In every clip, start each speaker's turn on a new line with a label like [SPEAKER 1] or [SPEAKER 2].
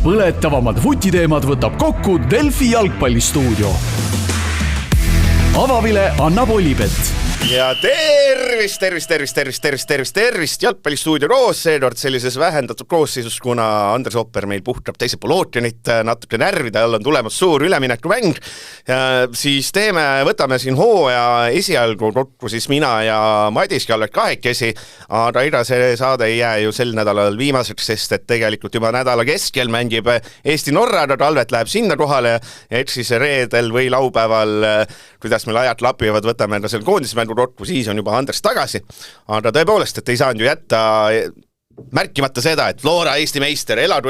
[SPEAKER 1] põletavamad vutiteemad võtab kokku Delfi jalgpallistuudio. Avavile annab Olipet.
[SPEAKER 2] Ja tervist jalgpallistuudio koos, seekord sellises vähendatud koosseisus, kuna Andres Opper meil puhtab teisel pool ookeanit, natuke närvide all on tulemas suur üleminekumäng, siis võtame siin hooaja esialgu kokku siis mina ja Madis Kalvet kahekesi, aga ega see saade ei jää ju sel nädalal viimaseks, sest et tegelikult juba nädala keskel mängib Eesti Norra, aga Kalvet läheb sinna kohale, et siis reedel või laupäeval, kuidas meil ajad lapivad, võtame enda selle koondismängu kokku, siis on juba Andres tagasi. Aga tõepoolest, et ei saanud ju jätta märkimata seda, et Flora Eesti meister, eladu.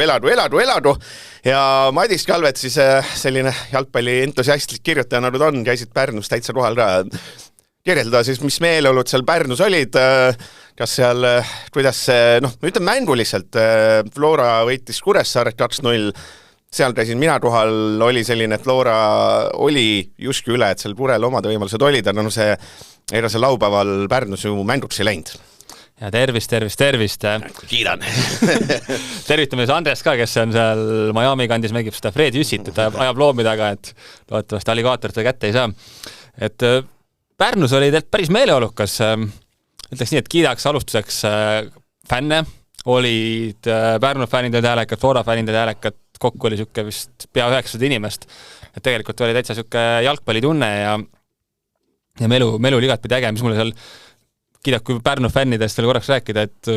[SPEAKER 2] Ja Madis Kalvet siis selline jalgpalli entusiastlik kirjutaja nagu on, käisid Pärnus täitsa kohal ka. Kirjeldada siis, mis meeleolud seal Pärnus olid, kas seal, kuidas ütleme mänguliselt, Flora võitis Kuressaaret 2-0, seal käisin mina kohal, oli selline, et Flora oli justkui üle, et seal Purel omad võimalused olid, aga see laupäeval Pärnus ju mänguks ei läinud.
[SPEAKER 3] Ja tervist.
[SPEAKER 2] Kiidan.
[SPEAKER 3] Tervitame siis Andres ka, kes on seal Miami kandis, mängib seda Fred Jüssit, et ajab loomi taga, et loodetavasti alligaatorit kätte ei saa. Et Pärnus oli päris meeleolukas. Ütleks nii, et kiidaks alustuseks fänne, olid Pärnu fännid häälekad, Flora fännid häälekad, kokku oli siuke vist pea 900 inimest. Et tegelikult oli täitsa siuke jalgpallitunne ja melu oli igatpidi äge, mis mulle seal kiidab, kui Pärnu fännidest veel korraks rääkida, et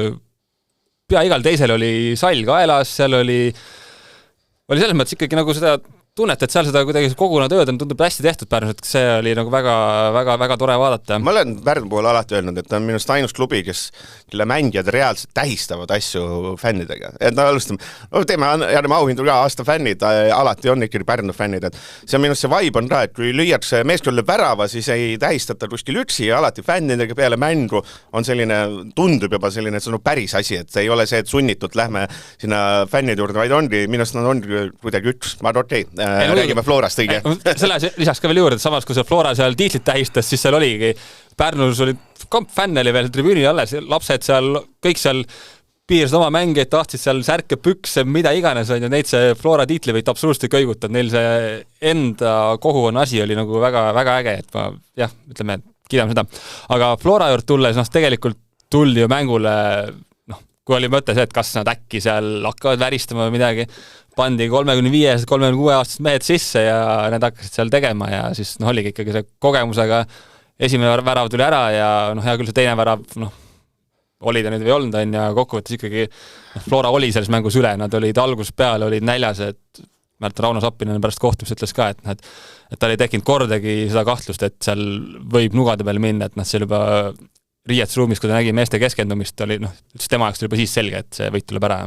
[SPEAKER 3] pea igal teisel oli sall kaelas, seal oli selles mõttes ikkagi nagu seda tunnet, et seal seda kuidagi koguna tööd tundub hästi tehtud Pärnus, et see oli nagu väga tore vaadata.
[SPEAKER 2] Ma olen Pärnu poole alati öelnud, et ta on minust ainus klubi, kelle mängijad reaalselt tähistavad asju fännidega. Et teeme auhindu ka aasta fännid, alati on ikkagi Pärnu fännid. Et see on minust see vibe on ka, et kui lüüakse meeskond lööb värava, siis ei tähistata kuskil üksi ja alati fännidega peale mängu on selline, tundub juba selline, et see on päris asi, et see ei ole see, et sunnitult lähme sinna fännide juurde, vaid ongi, minust on kuidagi üks, ma okei. Räägime Florast õige.
[SPEAKER 3] Selle lisaks ka veel juurde, et samas kui see Flora seal tiitlit tähistas, siis seal oligi, Pärnus oli fänn oli veel tribüüni alles, lapsed seal, kõik seal piirsid oma mängeid, tahtsid seal särke, pükse, mida iganes, ja neid see Flora tiitli võit absoluutselt kõigutab, neil see enda kohu on asi oli nagu väga äge, et ma ütleme, kiidame seda. Aga Flora juurde tulles, tegelikult tuldi ju mängule, kui oli mõte see, et kas nad äkki seal hakkavad väristama või midagi, pandi 35-36 aastased mehed sisse ja need hakkasid seal tegema ja siis oligi ikkagi see kogemusega esimene värav tuli ära ja hea küll see teine värav oli ta nüüd või olnud on ja kokkuvõttes ikkagi Flora oli selles mängus üle, nad olid algusest peale, olid näljas, et Rauno Sappinen pärast kohtumist ütles ka, et ta ei tekkinud kordagi seda kahtlust, et seal võib nugade peale minna, et seal juba riietusruumis, kui ta nägi meeste keskendumist, oli ütles tema jaoks juba siis selge, et see võit tuleb ära.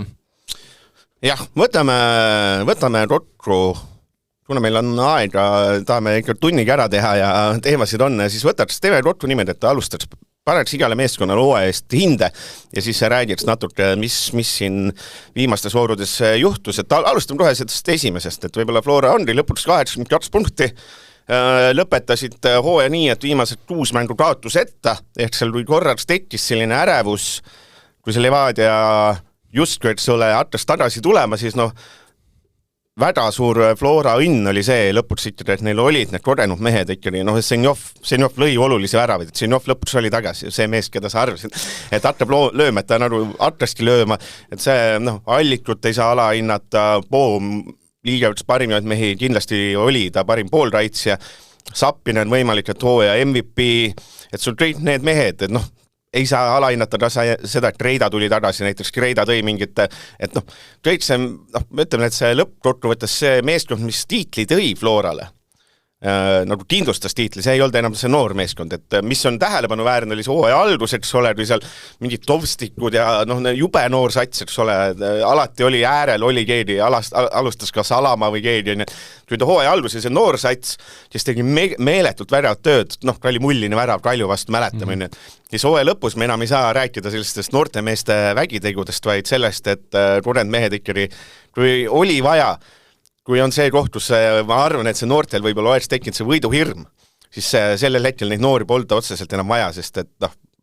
[SPEAKER 2] Jah, võtame kokku, kuna meil on aega, tahame ikka tunniga ära teha ja teemasid on, siis teeme kokku nimed, et alustaks, paneks igale meeskonnale hooaja eest hinde ja siis räägiks natuke, mis siin viimastes voorudes juhtus, et alustame kohe sellest esimesest, et võib-olla Flora ongi lõpuks 82 punkti, lõpetasid hooaja nii, et viimased 6 mängu kaotus etta, ehk seal kui korraks tekkis selline ärevus, kui see Levadia justkui, et sulle hakkas tagasi tulema, siis väga suur Flora õnn oli see lõpuks ikkagi, et neil olid need kogenud mehed ikkagi, Senjov lõi olulisi väravaid, et Senjov lõpuks oli tagasi, see mees, keda sa arvasid, et hakkab lööma, et ta nagu hakkaski lööma, et see Allikut ei saa alahinnata, Poom liiga üks parimaid mehi kindlasti oli, ta parim poolraitsja, Sappinen võimalik, et hooaja MVP, et sul kõik need mehed, et ei saa alahinnata seda, et Kreida tuli tagasi, näiteks Kreida tõi mingit, et kõik see, ütleme, et see lõppkokkuvõttes see meeskond, mis tiitli tõi Florale, nagu kindlustas tiitli, see ei olnud enam see noor meeskond, et mis on tähelepanu väärne, oli see hooaja algus, eks ole, kui seal mingid tovstikud ja jube noor sats, eks ole, alati oli äärel, oli keegi, alustas ka Salama või keegi, kui ta hooaja alguses see noor sats, kes tegi meeletult väravat tööd, oli mulline värav Kalju vastu mäletamine, siis hooaja lõpus me enam ei saa rääkida sellistest noorte meeste vägitegudest, vaid sellest, et kogenud mehed ikkagi, kui oli vaja, kui on see koht, kus ma arvan, et see noortel võib-olla oleks tekkinud see võiduhirm, siis sellel hetkel neid noori polda otseselt enam vaja, sest et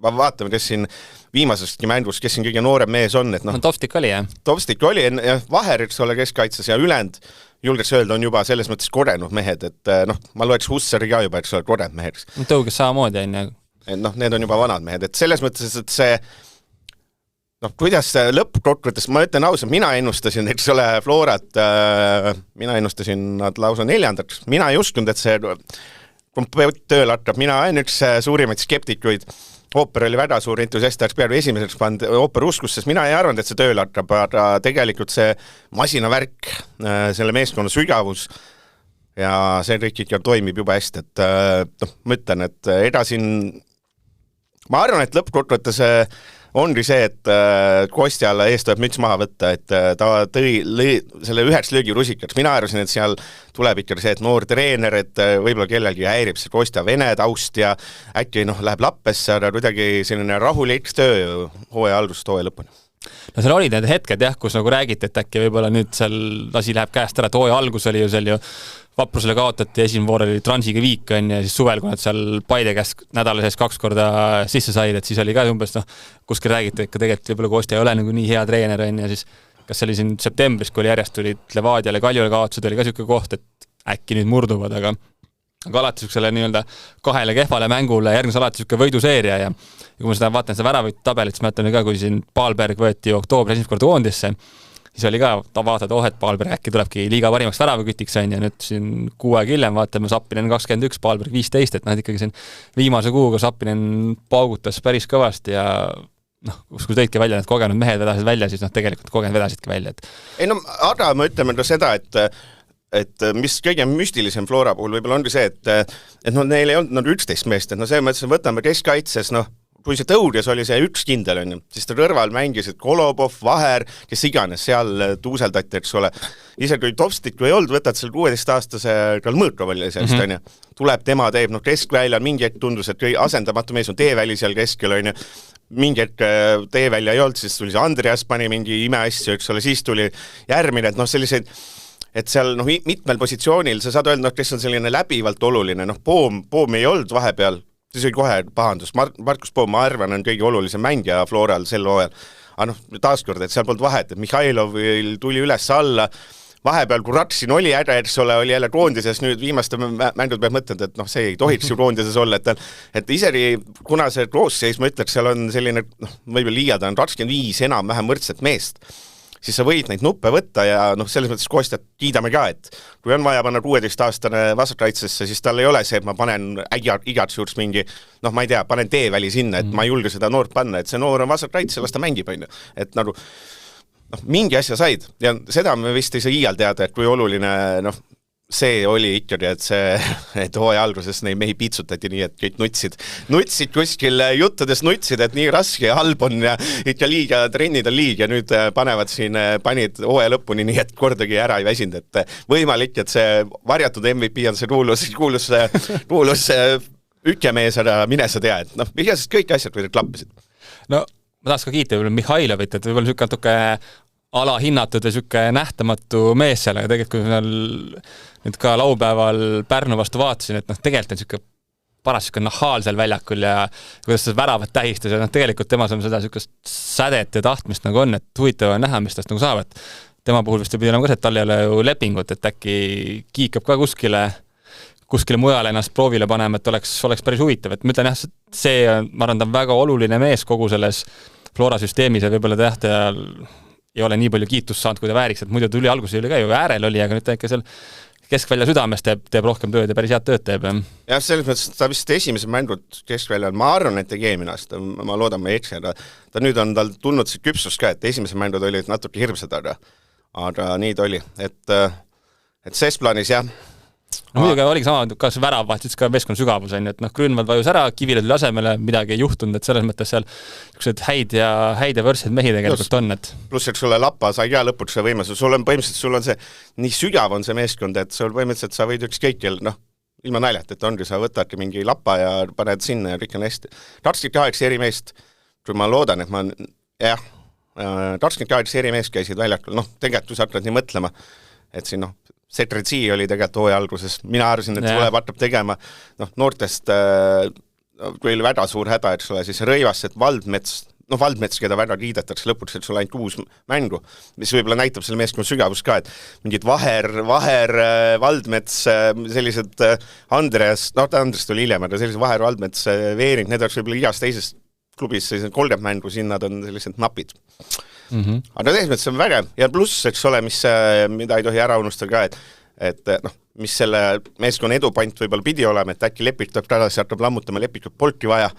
[SPEAKER 2] vaatame, kes siin viimasestki mängus, kes siin kõige noorem mees on, et
[SPEAKER 3] Tovstik oli, jah?
[SPEAKER 2] Tovstik oli, Vaher, eks ole, keskkaitses ja ülend, julgeks öelda, on juba selles mõttes korenud mehed, et ma loeks Hussari ka juba, eks ole, korenud mehed.
[SPEAKER 3] Tõuges samamoodi, on ju.
[SPEAKER 2] Et need on juba vanad mehed, et selles mõttes, et see kuidas lõppkokkuvõttes, ma ütlen ausalt, mina ennustasin, eks ole, Florat, mina ennustasin nad lausa 4. Mina ei uskunud, et see kompleet tööl hakkab, mina olen üks suurimaid skeptikuid. Ooper oli väga suur entusiast, oleks peale esimeseks pand Ooper uskus, sest mina ei arvanud, et see tööl hakkab, aga tegelikult see masinavärk, selle meeskonna sügavus ja see kõik ikka toimib juba hästi, et ma ütlen, et edasin ma arvan, et lõppkokkuvõttes ongi see, et Kostjale eest tuleb müts maha võtta, et ta tõi selle üheks löögirusikaks. Mina arvasin, et seal tuleb ikka see, et noor treener, et võib-olla kellelgi häirib see Kostja Vene taust ja äkki läheb lappesse, aga kuidagi selline rahulik töö hooaja algusest hooaja lõpuni.
[SPEAKER 3] No seal olid need hetked jah, kus nagu räägiti, et äkki võib-olla nüüd seal asi läheb käest ära, et hooaja algus oli ju seal ju Vaprusele kaotati, esimene voor oli Transiga viik on ja siis suvel, kui nad seal Paide käest nädala sees 2 korda sisse said, et siis oli ka umbes kuskil räägiti, et tegelikult võib-olla Kostja ei ole nagu nii hea treener on ja siis kas see oli siin septembris, kui oli järjest tulid Levadiale Kaljule kaotused, oli ka siuke koht, et äkki nüüd murduvad, aga alati siuksele nii-öelda 2 kehvale mängule järgnes alati siuke võiduseeria ja kui ma seda vaatan seda väravõitu tabelit, siis ma ütlen ka, kui siin Paalberg võeti oktoobris esimest korda koondisse, siis oli ka, ta vaatad, et Paalberg äkki tulebki liiga parimaks väravakütiks on ja nüüd siin 6 aeg hiljem vaatame Sappinen 21, Paalberg 15, et ikkagi siin viimase kuuga Sappinen paugutas päris kõvasti ja kui tõidki välja, need kogenud mehed vedasid välja, siis tegelikult kogenud vedasidki välja.
[SPEAKER 2] Ei aga me ütleme ka seda, et mis kõige müstilisem Flora puhul võib-olla ongi see, et neil ei olnud 11 meest, et see mõttes võtame keskkaitses, kui see tõudjas oli see üks kindel on ju, siis ta kõrval mängisid Kolobov, Vaher, kes iganes seal tuuseldati, eks ole. Ise kui Tovstik ei olnud, võtad seal 16-aastase Kalmõrkov oli sellest on ju, tuleb tema teeb, keskväljal mingi hetk tundus, et asendamatu mees on teeväli seal keskel on ju, mingi hetk teevälja ei olnud, siis tuli see Andreas pani mingi imeasju, eks ole, siis tuli järgmine, et selliseid et seal mitmel positsioonil sa saad öelda, kes on selline läbivalt oluline, Poom ei olnud vahepeal, siis oli kohe pahandus. Markus Poom, ma arvan, on kõige olulisem mängija Floral sel hooajal. Aga taaskord, et seal polnud vahet, et Mihhailov tuli üles alla, vahepeal, kui Ratsin oli eks ole, oli jälle koondises, nüüd viimaste mängud peab mõtlenud, et see ei tohiks ju koondises olla, et isegi, kuna see koosseis, ma ütleks, seal on selline, võib-olla liiada on 25 enam-vähem võrdset meest, siis sa võid neid nuppe võtta ja selles mõttes Kostjat kiidame ka, et kui on vaja panna 16-aastane vasakkaitsesse, siis tal ei ole see, et ma panen igats juures mingi, ma ei tea, panen teeväli sinna, et ma ei julge seda noort panna, et see noor on vasakkaitse, las ta mängib, on ju. Et mingi asja said ja seda me vist ei saa iial teada, et kui oluline, see oli ikkagi, et hooaja alguses neid mehi piitsutati nii, et kõik nutsid kuskil juttudes nutsid, et nii raske ja halb on ja ikka liiga, trennid on liig ja nüüd panid hooaja lõpuni nii, et kordagi ära ei väsinud, et võimalik, et see varjatud MVP on see kuulus ükemees, aga mine sa tea, et igast kõik asjad võid klappisid.
[SPEAKER 3] Ma tahaks ka kiita Mihhailovit, et võib-olla niisugune natuke alahinnatud ja niisugune nähtamatu mees seal, aga tegelikult kui seal nüüd ka laupäeval Pärnu vastu vaatasin, et tegelikult on niisugune paras niisugune nahhaal seal väljakul ja kuidas seda väravat tähistas ja tegelikult temas on seda niisugust sädet ja tahtmist nagu on, et huvitav on näha, mis tast nagu saab, et tema puhul vist pidi olema ka see, et tal ei ole ju lepingut, et äkki kiikab ka kuskile mujale ennast proovile panema, et oleks päris huvitav, et ma ütlen jah, see on, ma arvan, ta on väga oluline mees kogu selles Flora süsteemis ja võib-olla tähtajal ei ole nii palju kiitust saanud, kui ta vääriks, et muidu tuli alguses oli ka ju äärel oli, aga nüüd ta ikka seal keskvälja südames teeb rohkem tööd ja päris head tööd teeb.
[SPEAKER 2] Jah, selles mõttes, ta vist esimesed mängud keskväljal, ma arvan, et tegi eelmine aasta, ma loodan, ma ei eksi, aga ta nüüd on tal tulnud see küpsus ka, et esimesed mängud olid natuke hirmsad, aga nii ta oli, et ses plaanis jah.
[SPEAKER 3] Muidugi oligi sama, kas värav vahetis ka meeskonna sügavus on, et Grünwald vajus ära, Kivile tuli asemele, midagi ei juhtunud, et selles mõttes seal niisugused häid ja võrdseid mehi tegelikult on. Et
[SPEAKER 2] pluss, eks sulle Lappa sai ka lõpuks see võimes, sul on see, nii sügav on see meeskond, et sul põhimõtteliselt sa võid ükskõikil, ilma naljat, et ongi, sa võtadki mingi Lappa ja paned sinna ja kõik on hästi. 28 eri meest, kui ma loodan, et 28 eri meest käisid väljakul, tegelikult kui sa hakkad nii mõtlema, et siin Setretsi oli tegelikult hooaja alguses, mina arvasin, et tuleb hakkab tegema, noortest kui oli väga suur häda, et sulle siis Rõivas, et Valdmets, keda väga kiidetakse lõpuks, et sul ainult 6 mängu, mis võib-olla näitab selle meeskonna sügavust ka, et mingid Vaher, Valdmets, sellised Andres tuli hiljem, aga sellised Vaher, Valdmets, Veering, need oleks võib-olla igas teises klubis 30 mängu, siin nad on sellised napid. Aga selles mõttes on vägev ja pluss, eks ole, mida ei tohi ära unustada ka, et mis selle meeskonna edupant võib-olla pidi olema, et äkki Lepikult tagasi hakkab lammutama, Lepikult polki vaja.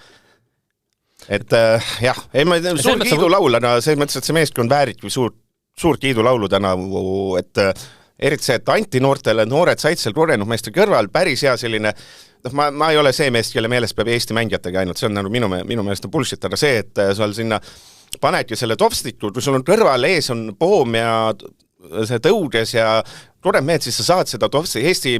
[SPEAKER 2] Et jah, suur kiidulaul, aga selles mõttes, et see meeskond vääribki suur kiidulaulu täna, et eriti see, et anti noortele, noored said seal korenud meeste kõrval, päris hea selline, ma ei ole see meest, kelle meelest peab Eesti mängijatega ainult, see on nagu minu meelest on bullshit, aga see, et sul sinna panedki selle topstiku, kui sul on kõrval ees on Poom ja see tõudes ja turev mehed, siis sa saad seda topstik, Eesti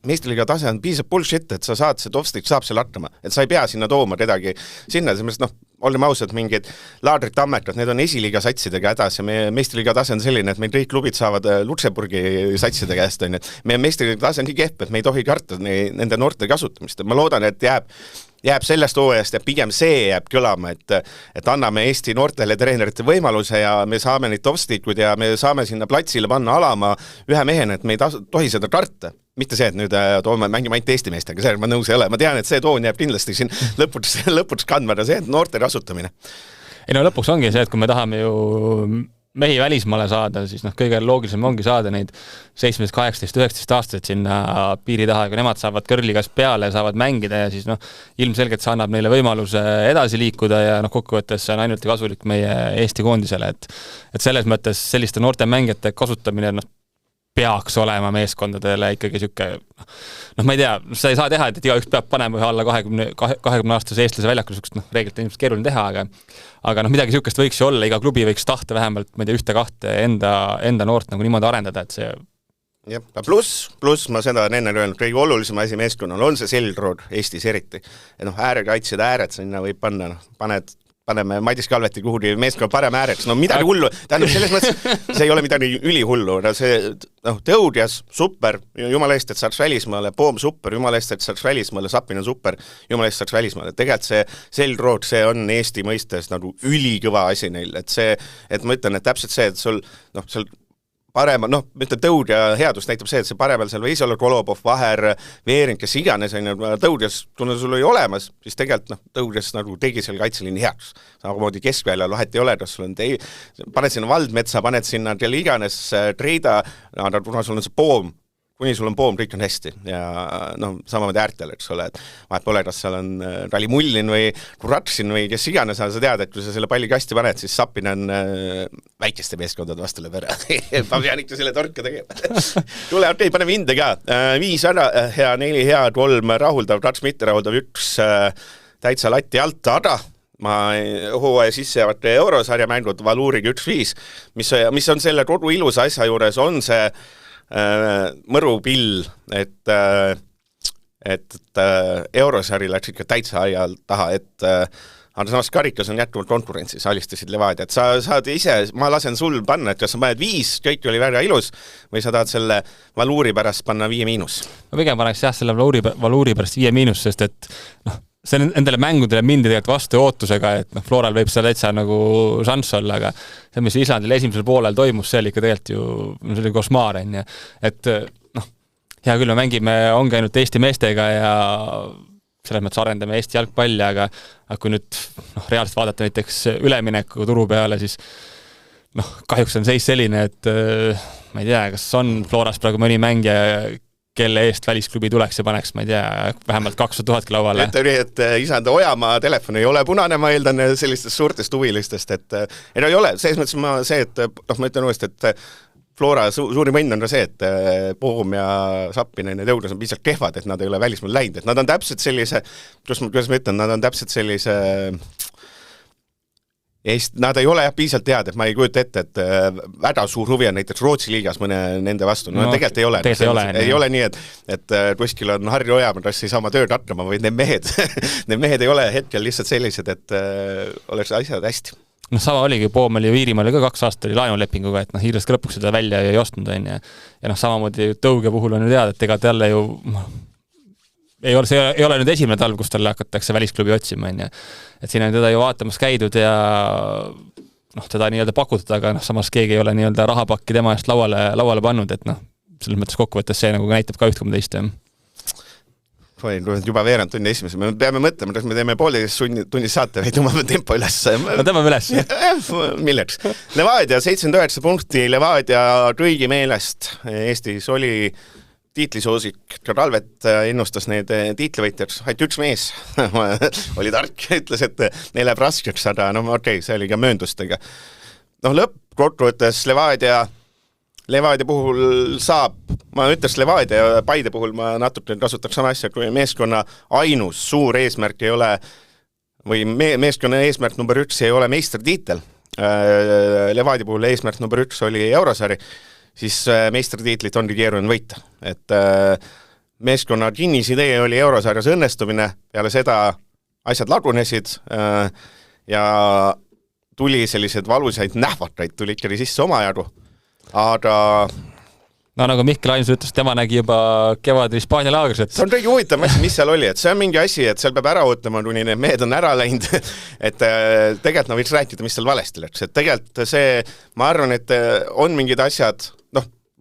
[SPEAKER 2] meistriliiga tase on piisab bullshit, et sa saad see topstik, saab seal hakkama, et sa ei pea sinna tooma kedagi sinna, sellest oleme ausad, mingid Laadrit Tammekad, need on esiliiga satsidega hädas ja meie meistriliiga tase on selline, et meil kõik klubid saavad Luksemburgi satside käest, on, et meie meistriliiga tase on nii kehv, et me ei tohi karta nende noorte kasutamist, ma loodan, et jääb sellest hooajast ja pigem see jääb kõlama, et anname Eesti noortele treenerite võimaluse ja me saame neid topstikud ja me saame sinna platsile panna alama ühe mehena, et me ei tohi seda karta. Mitte see, et nüüd mängime ainult Eesti meestega, see ma nõus ei ole. Ma tean, et see toon jääb kindlasti siin lõpuks kandma, see, et noorte kasutamine.
[SPEAKER 3] Ei lõpuks ongi see, et kui me tahame ju mehi välismaale saada, siis kõige loogilisem ongi saada neid 17, 18, 19 aastaid sinna piiri taha, kui nemad saavad kõrligas peale, saavad mängida ja siis ilmselgelt see annab neile võimaluse edasi liikuda ja kokkuvõttes see on ainult kasulik meie Eesti koondisele, et selles mõttes selliste noorte mängijate kasutamine peaks olema meeskondadele ikkagi siuke, ma ei tea, sa ei saa teha, et igaüks peab panema ühe alla 20 aastase eestlase väljakul, sukust reeglilt on ilmselt keeruline teha, aga midagi siukest võiks ju olla, iga klubi võiks tahta vähemalt, ma ei tea, 1-2 enda noort nagu niimoodi arendada, et see
[SPEAKER 2] jah, pluss ma seda enne öelnud, kõige olulisem asi meeskonnal on see selgrood Eestis eriti. Ja äärekaitsjad ääred sinna võib panna, paneme Madis Kalveti kuhugi meeskonna parem ääreks, midagi hullu, tähendab selles mõttes, see ei ole midagi ülihullu, see tõudjas, super, jumala eest, et saaks välismaale, Poom super, jumala eest, et saaks välismaale, Sapinen super, jumala eest saaks välismaale, tegelikult see selgrood, see on Eesti mõistes nagu ülikõva asi neil, et ma ütlen, et täpselt see, et sul parema, tõud ja headus näitab see, et see paremal seal võis olla Kolobov, Vaher, Veering, kes iganes, tõudjas, kuna sul oli olemas, siis tegelikult tõudjas nagu tegi seal kaitseliini heaks. Samamoodi keskväljal vahet ei ole, kas sul on paned sinna Valdmetsa, paned sinna kelle iganes Treida, kuna sul on see Poom, kuni sul on Poom, kõik on hästi ja samamoodi äärtel, eks ole, et vahet pole, kas seal on Rali Mullin või Kuratsin või kes iganes, sa tead, et kui sa selle palli kasti paned, siis Sapinen väikeste meeskondade vastu lööb ära. Ma pean ikka selle torka tegema. Tule, okei, paneme hinde ka. 5 ära, hea, 4 hea, 3 rahuldav, 2 mitte rahuldav, 1 täitsa latti alt, aga ma hooaja sisse jäävate eurosarja mängud Valuuriga 1-5, mis on selle kodu ilusa asja juures, on see mõru pill, et eurosari läks ikka täitsa aia taha, aga samas karikas on jätkuvalt konkurentsis, alistasid Levadia, et sa saad ise, ma lasen sul panna, et kas sa paned 5, kõik oli väga ilus, või sa tahad selle Valuuri pärast panna 5-.
[SPEAKER 3] Ma pigem paneks selle Valuuri pärast 5-, sest et see nendele mängudele mindi tegelikult vastu ootusega, et Floral võib seal täitsa nagu šanss olla, aga see, mis Islandil esimesel poolel toimus, see oli ikka tegelikult ju see oli košmaar, et hea küll, me mängime, ongi ainult Eesti meestega ja selles mõttes arendame Eesti jalgpalli, aga kui nüüd reaalselt vaadata näiteks ülemineku turu peale, siis kahjuks on seis selline, et ma ei tea, kas on Floras praegu mõni mängija, kelle eest välisklubi tuleks ja paneks, ma ei tea, vähemalt 200 000 lauale.
[SPEAKER 2] Et Isanda Ojamaa telefon ei ole punane, ma eeldan sellistest suurtest huvilistest, et ei ole, selles mõttes ma ütlen uuesti, et Flora suurim õnn on ka see, et Poom ja Sapinen ja Tõudas on piisavalt kehvad, et nad ei ole välismaal läinud, et nad on täpselt sellise, kuidas ma ütlen, nad on täpselt sellise nad ei ole piisavalt head, et ma ei kujuta ette, et väga suur huvi on näiteks Rootsi liigas mõne nende vastu. Tegelikult ei ole. Ei ole nii, et kuskil on Harri Ojamaa, kes ei saa oma tööd hakkama, või need mehed ei ole hetkel lihtsalt sellised, et oleks asjad hästi.
[SPEAKER 3] Sama oligi, Poom oli Viirimaal ka 2 aastat oli laenulepinguga, et hiirlaski lõpuks seda välja ei ostnud. Ja samamoodi Tõuge puhul on ju teada, et ega talle ju see ei ole nüüd esimene talv, kus talle hakatakse välisklubi otsima, on ju. Et siin on teda ju vaatamas käidud ja teda nii-öelda pakutud, aga samas keegi ei ole nii-öelda rahapakki tema eest lauale pannud, et selles mõttes kokkuvõttes see nagu näitab ka üht kui teist.
[SPEAKER 2] Juba veerand tunni esimese. Me peame mõtlema, kas me teeme 1,5 tunni saate või tõmbame tempo üles.
[SPEAKER 3] No tõmbame üles.
[SPEAKER 2] Milleks? Levadia 79 punkti, Levadia kõigi meelest. Eestis oli tiitlisoosik, Talvet ennustas need tiitlivõitjad, ainult üks mees oli tark, ütles, et neil läheb raskeks, aga okei, see oli ka mööndustega. Lõppkokkuvõttes Levadia puhul saab, ma ütles Levadia ja Paide puhul ma natuke kasutaks sama asja, kui meeskonna ainus suur eesmärk ei ole, või meeskonna eesmärk number 1 ei ole meistritiitel. Levadia puhul eesmärk number 1 oli Eurosari, siis meistritiitlit ongi keeruline võita. Et meeskonna kinnisidee oli Eurosarjas õnnestumine, peale seda asjad lagunesid ja tuli sellised valusaid nähvataid, tuli ikkagi sisse omajagu. Aga
[SPEAKER 3] nagu Mihkel Ainus ütles, tema nägi juba kevadel Hispaania laagris, et
[SPEAKER 2] see on kõige huvitav asi, mis seal oli, et see on mingi asi, et seal peab ära ootama, kuni need mehed on ära läinud, et tegelikult võiks rääkida, mis seal valesti läks, et tegelikult see, ma arvan, et on mingid asjad,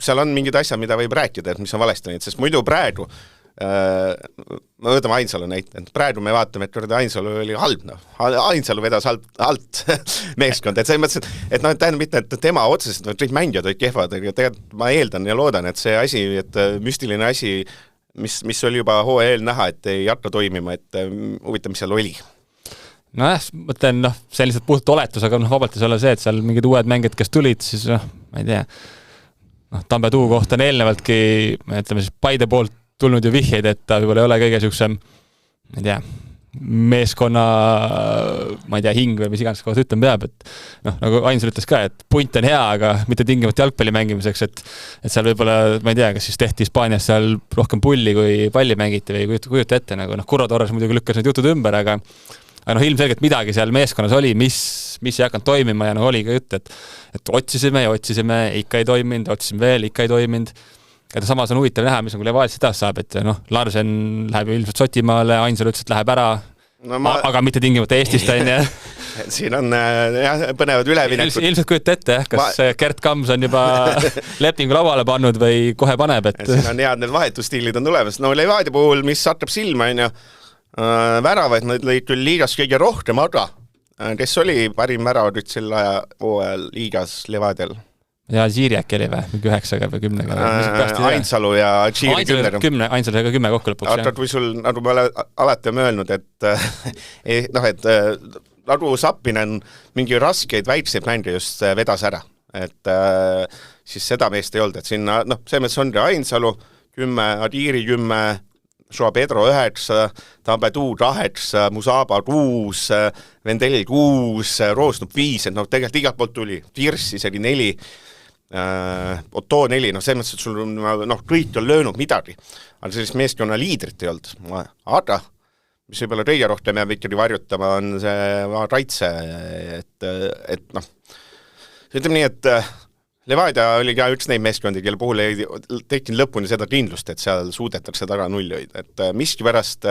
[SPEAKER 2] seal on mingid asjad, mida võib rääkida, et mis on valesti läinud, sest muidu praegu ma võtame Ainsalu näite, praegu me vaatame, et Ainsalu oli halb, Ainsalu vedas alt meeskond, et see mõttes, et tähendab mitte, et tema otseselt, kõik mängijad olid kehvad, aga tegelikult ma eeldan ja loodan, et see asi, et müstiline asi, mis oli juba hooajal näha, et ei hakka toimima, et huvitav, mis seal oli.
[SPEAKER 3] Mõtlen, see on lihtsalt puhtalt oletus, aga vabalt ei ole see, et seal mingid uued mängid, kes tulid, siis ma ei tea, Tambe Tuu kohta on eelnevaltki, ütleme siis Paide poolt tulnud ju vihjeid, et ta võib-olla ei ole kõige siuksem, ma ei tea, meeskonna, ma ei tea, hing või mis iganes kohta ütlema peab, et nagu Ainsel ütles ka, et punt on hea, aga mitte tingimalt jalgpalli mängimiseks, et seal võib-olla, ma ei tea, kas siis tehti Hispaanias seal rohkem pulli, kui palli mängiti või kujuta ette, nagu Kurro Torres muidugi lükkas need jutud ümber, aga ilmselgelt midagi seal meeskonnas oli, mis ei hakanud toimima ja oli ka jutt, et otsisime, ikka ei toiminud, otsisime veel, ikka ei toiminud. Ja samas on huvitav näha, mis nagu Levadias edasi saab, et Larsen läheb ilmselt Sotimaale, Ainsel ütles, et läheb ära, aga mitte tingimata Eestist, on ju.
[SPEAKER 2] Siin on põnevad üleminekud.
[SPEAKER 3] Ilmselt kujuta ette, kas Gert Kams on juba lepingu lauale pannud või kohe paneb, et
[SPEAKER 2] siin on head need vahetustiilid on tulemas. Levadia puhul, mis satab silma, on ju, väravaid, nad lõid küll liigas kõige rohkem, aga kes oli parim väravadüt sel ajal liigas Levadial?
[SPEAKER 3] Ja Žiiri äkki oli või? 9 või 10?
[SPEAKER 2] Ainsalu ja Žiiri 10.
[SPEAKER 3] Ainsalu ja 10 kokku lõpuks.
[SPEAKER 2] Aga kui sul, nagu ma alati olen öelnud, et nagu Sappinen mingi raskeid väikseid mänge just vedas ära. Et siis seda meest ei olnud, et sinna, see mõttes on Ainsalu 10, Adiri 10, Joa Pedro 9, Tambe Tuu 8, Musaba 6, Vendel 6, Roosnup 5, et tegelikult igalt poolt tuli. Tirsis oli 4, Otto 4, see mõttes, et sul kõik on löönud midagi, aga sellist meeskonna liidrit ei olnud. Aga, mis võib-olla kõige rohkem jääb ikkagi varjutama, on see kaitse, et ütleme nii, et Levadia oli ka üks neid meeskondi, kelle puhul ei tekkinud lõpuni seda kindlust, et seal suudetakse taga nulli hoida, et miskipärast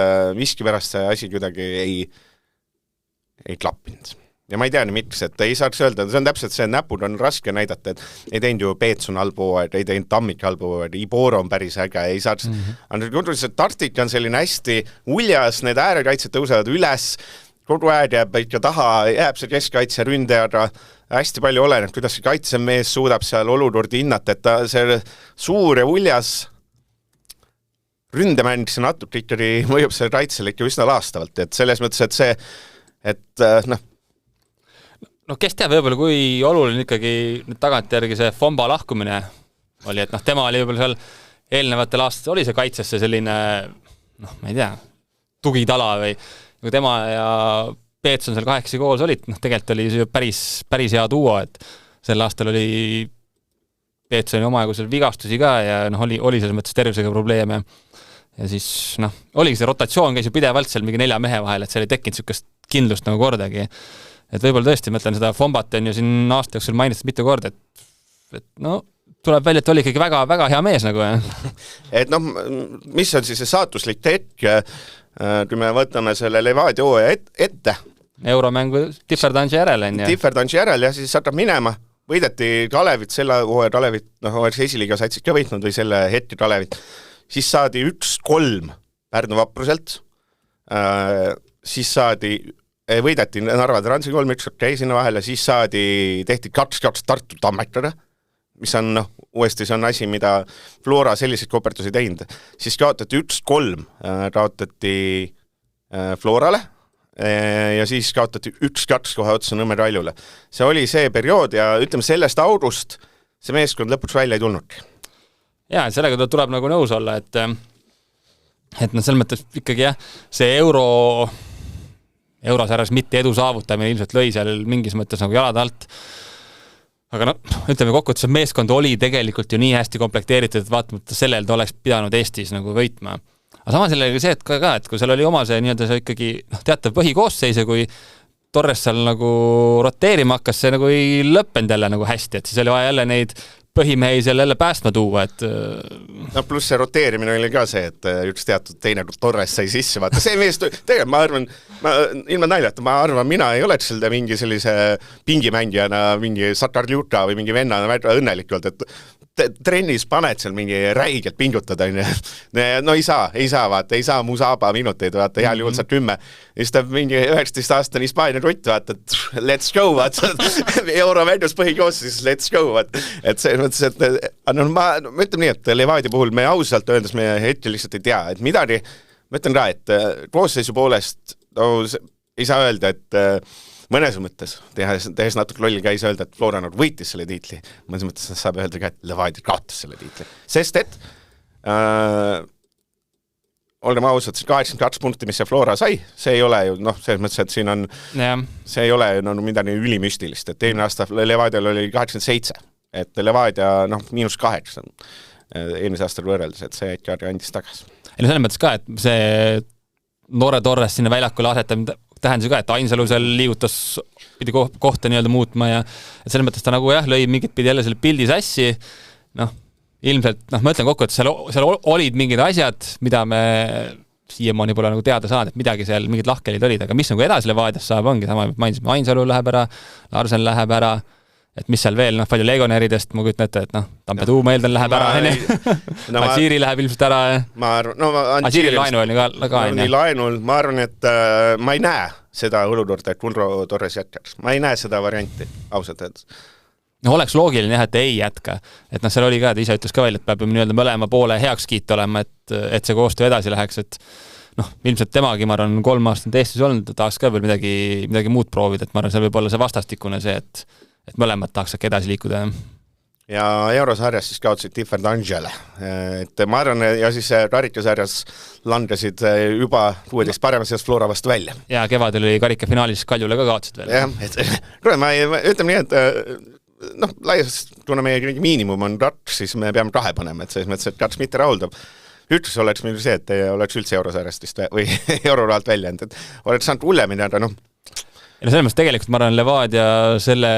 [SPEAKER 2] see asi kuidagi ei klappinud. Ja ma ei tea nii miks, et ei saaks öelda, see on täpselt see, näpud on raske näidata, et ei teinud ju Peetson halbuvaid, ei teinud Tammik halbuvaid, Iboro on päris äge, ei saaks, aga see taktika on selline hästi uljas, need äärekaitsed tõusevad üles, kogu aeg jääb ikka taha, jääb see keskkaitse ründajaga, hästi palju oleneb, kuidas see kaitsemees suudab seal olukordi hinnata, et see suur ja uljas ründemäng, see natuke ikkagi mõjub selle kaitsele ikka üsna laastavalt, et selles mõttes, et see, et
[SPEAKER 3] kes teab võib-olla, kui oluline ikkagi nüüd tagantjärgi see Fomba lahkumine oli, et tema oli võib-olla seal eelnevatel aastatel oli see kaitsesse selline, ma ei tea, tugitala või kui tema ja Peetson seal 8 kools olid, tegelikult oli see päris hea duo, et sel aastal oli Peetsoni omajagu seal vigastusi ka ja oli selles mõttes tervisega probleeme ja siis oligi see rotatsioon käis ju pidevalt seal mingi 4 mehe vahel, et seal ei tekkinud niisugust kindlust nagu kordagi. Et võib-olla tõesti, mõtlen seda Fombat on ju siin aasta jooksul mainitud mitu korda, et tuleb välja, et oli ikkagi väga hea mees nagu.
[SPEAKER 2] Et noh, mis on siis see saatuslik hetk, kui me võtame selle Levadia hooaja ette.
[SPEAKER 3] Euromängu Differdanži järel on.
[SPEAKER 2] Differdanži järel ja siis hakkab minema. Võideti Kalevit, selle hooaja Kalevit, oleks esiliiga satsid ka võitnud või selle hetke Kalevit. Siis saadi 1-3 Pärnu Vapruselt. Siis saadi, võideti Narva Transi 3-1 sinna vahele, siis tehti 2-2 Tartu Tammekale, mis on uuesti see on asi, mida Flora selliseid kopertusi teinud. Siis kaotati 1-3, kaotati Florale ja siis kaotati 1-2 kohe otsa Nõmme Raljule. See oli see periood ja ütleme sellest august see meeskond lõpuks välja ei tulnud.
[SPEAKER 3] Jaa, sellega tuleb nagu nõus olla, et selles mõttes ikkagi see eurosarjas mitte edu saavutamine ilmselt lõi seal mingis mõttes nagu jalad alt. Aga ütleme kokku, et see meeskond oli tegelikult ju nii hästi komplekteeritud, et vaatamata sellel ta oleks pidanud Eestis nagu võitma. Aga samas sellega see, et kui seal oli oma see nii-öelda see ikkagi teatav põhikoosseis ja kui Torres seal nagu roteerima hakkas, see nagu ei lõppenud jälle nagu hästi, et siis oli vaja jälle neid põhimehi seal jälle päästma tuua, et
[SPEAKER 2] pluss see roteerimine oli ka see, et üks teatud teine Torres sai sisse, vaata see mees, tegelikult ma arvan, ilma naljata, ma arvan, mina ei oleks selle mingi sellise pingimängijana, mingi Sakarljuka või mingi venna väga õnnelikult, et trennis paned seal mingi räigelt pingutada, no ei saa, vaata, ei saa Musaba minuteid, vaata, heal juhul saab 10, siis ta mingi 19-aastane Hispaania rutt, vaata, et let's go, vaata, Euromängus põhikoosseis, let's go, vaata, et see mõttes, et ma ütlen nii, et Levadia puhul me ausalt öeldes me hetkel lihtsalt ei tea, et midagi, ma ütlen ka, et koosseisu poolest ei saa öelda, et mõnes mõttes, tehes natuke lolli ka ei saa öelda, et Flora võitis selle tiitli. Mõnes mõttes saab öelda ka, et Levadia kaotas selle tiitli. Sest et olgem ausad, 82 punkti, mis see Flora sai, see ei ole ju, selles mõttes, et siin on see ei ole midagi ülimüstilist, et eelmine aasta Levadial oli 87, et Levadia -8 eelmise aastal võrreldes, et see ikka andis tagasi.
[SPEAKER 3] Ja selles mõttes ka, et see Noore Torres sinna väljakule asetab tähendas ju ka, et Ainsalu seal liigutas pidi kohta nii-öelda muutma ja et selles mõttes ta nagu lõi mingit pidi jälle selle pildi sassi, ilmselt, ma ütlen kokku, et seal olid mingid asjad, mida me siiamaani pole nagu teada saanud, et midagi seal, mingid lahkelid olid, aga mis nagu edasi Levadias saab, ongi sama, mainisime, Ainsalu läheb ära, Larsen läheb ära, et mis seal veel, palju legionäridest, ma kujutan ette, et Tampeduu ma eeldan läheb ära, Asiri läheb ilmselt ära, Asiri laenu oli ka
[SPEAKER 2] laenul, ma arvan, et ma ei näe seda õlukorda, et Kunro Torres jätkaks. Ma ei näe seda varianti, ausalt öeldes.
[SPEAKER 3] Oleks loogiline, et ei jätka. Et seal oli ka, et ise ütles ka välja, et peab nii-öelda mõlema poole heakskiit olema, et see koostöö edasi läheks, et ilmselt temagi, ma arvan, 3 aastat Eestis olnud, tahaks ka veel midagi muud proovida, et ma arvan, seal võib olla see vastastikune see, et mõlemad tahaks äkki edasi liikuda.
[SPEAKER 2] Ja Eurosarjas siis kaotsid Differdanžele. Et ma arvan, ja siis karikasarjas langesid juba 16 parema seas Flora vastu välja.
[SPEAKER 3] Ja kevadel oli karikafinaalis Kaljule ka kaotsid veel.
[SPEAKER 2] Jah, et ma ütlem nii, et laias, kuna meie miinimum on 2, siis me peame 2 panema, et selles mõttes, et 2 mitte rahuldab. Üks oleks meil see, et oleks üldse Eurosarjast või Euroraalt välja, et oleks saanud hullemini, aga
[SPEAKER 3] Ja selles mõttes tegelikult ma arvan Levadia selle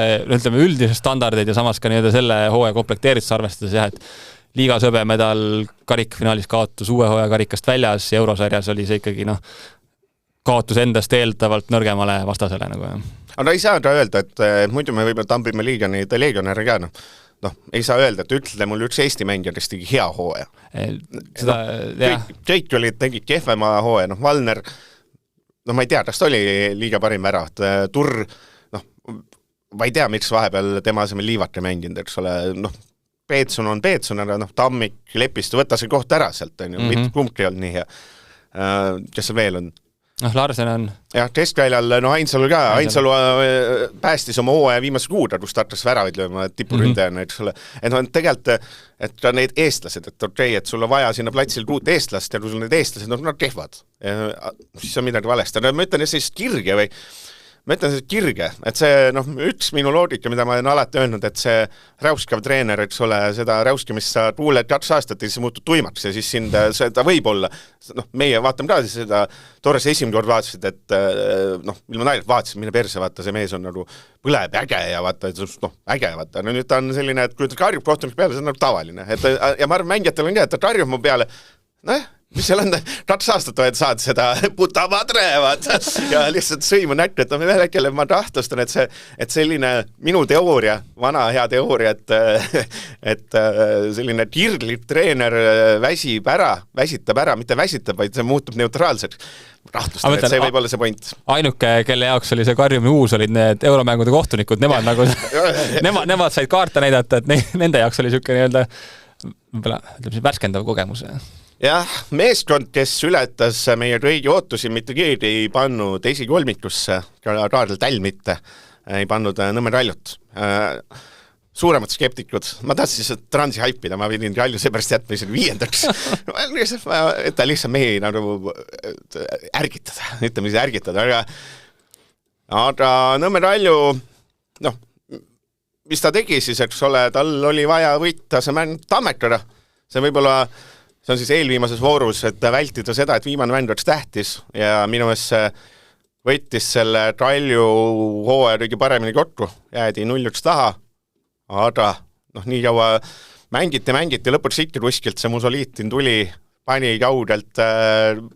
[SPEAKER 3] üldise standardeid ja samas ka selle hooaja komplekteeritus arvestades et liigas hõbemedal karikafinaalis kaotus uue hooaja karikast väljas ja Eurosarjas oli see ikkagi kaotus endast eeldavalt nõrgemale vastasele nagu.
[SPEAKER 2] Aga ei saa ka öelda, et muidu me võib-olla tampime legionäre ka. Ei saa öelda, et ütle mul üks Eesti mängijatest tegi hea hooaja. Kõik tegid kehvema hooaja, Valner ma ei tea, kas ta oli liiga parim ära. Turr, ma ei tea, miks vahepeal tema asemel Liivake mänginud, eks ole, Peetson on Peetson, aga Tammik, Lepistu, võtta see koht ära sealt, mitte kumbki ei olnud nii hea. Kes seal veel on?
[SPEAKER 3] Larsen on.
[SPEAKER 2] Jah, keskväljal, Ainsalu ka, Ainsalu päästis oma hooaja viimase kuuda, kus ta hakkas väravid lööma tipuründajana, eks ole. Et tegelikult, et ka need eestlased, et et sul on vaja sinna platsil 6 eestlast ja kui sul need eestlased on kehvad, siis on midagi valesti. Ma ütlen, et sellist kirge või ma ütlen see kirge, et see üks minu loogika, mida ma olen alati öelnud, et see räuskav treener, eks ole, seda räuskimist sa tuuled 2 aastat ja siis muutub tuimaks ja siis sind seda võib olla, meie vaatame ka siis seda Torres esimene kord vaatasid, et ilma naljalt vaatasid, mille perse, vaata, see mees on nagu põleb äge ja vaata, äge, vaata, nüüd ta on selline, et kui ta karjub kohtunik peale, see on tavaline, ja ma arvan, mängijatel on ka, et ta karjub mu peale, mis seal on, 2 aastat oled saad seda puta madre, vaata, ja lihtsalt sõimu näkku, et ühel hetkel ma tahtlustan, et selline minu teooria, vana hea teooria, et selline kirglik treener väsitab ära, mitte väsitab, vaid see muutub neutraalseks. Tahtlustan, et see võib olla see point.
[SPEAKER 3] Ainuke, kelle jaoks oli see karjumine uus, olid need euromängude kohtunikud, nemad nagu, nemad said kaarte näidata, et nende jaoks oli siuke nii-öelda värskendav kogemus.
[SPEAKER 2] Jah, meeskond, kes ületas meie kõigi ootusi, mitte keegi ei pannud esikolmikusse, Kaarel Täll mitte, ei pannud Nõmme Raljut. Suuremad skeptikud, ma tahtsin lihtsalt transi haipida, ma pidin Ralju seepärast jätmisel 5. et ta lihtsalt mehi nagu ärgitada, ütleme siis ärgitada, aga Nõmme Ralju, mis ta tegi siis, eks ole, tal oli vaja võita see mäng Tammekara, see võib-olla see on siis eelviimases voorus, et vältida seda, et viimane mäng oleks tähtis ja minu eest võttis selle Ralju hooaja kõige paremini kokku, jäädi 0-1 taha, aga nii kaua mängiti, lõpuks ikka kuskilt see Musoliitin tuli, pani kaudelt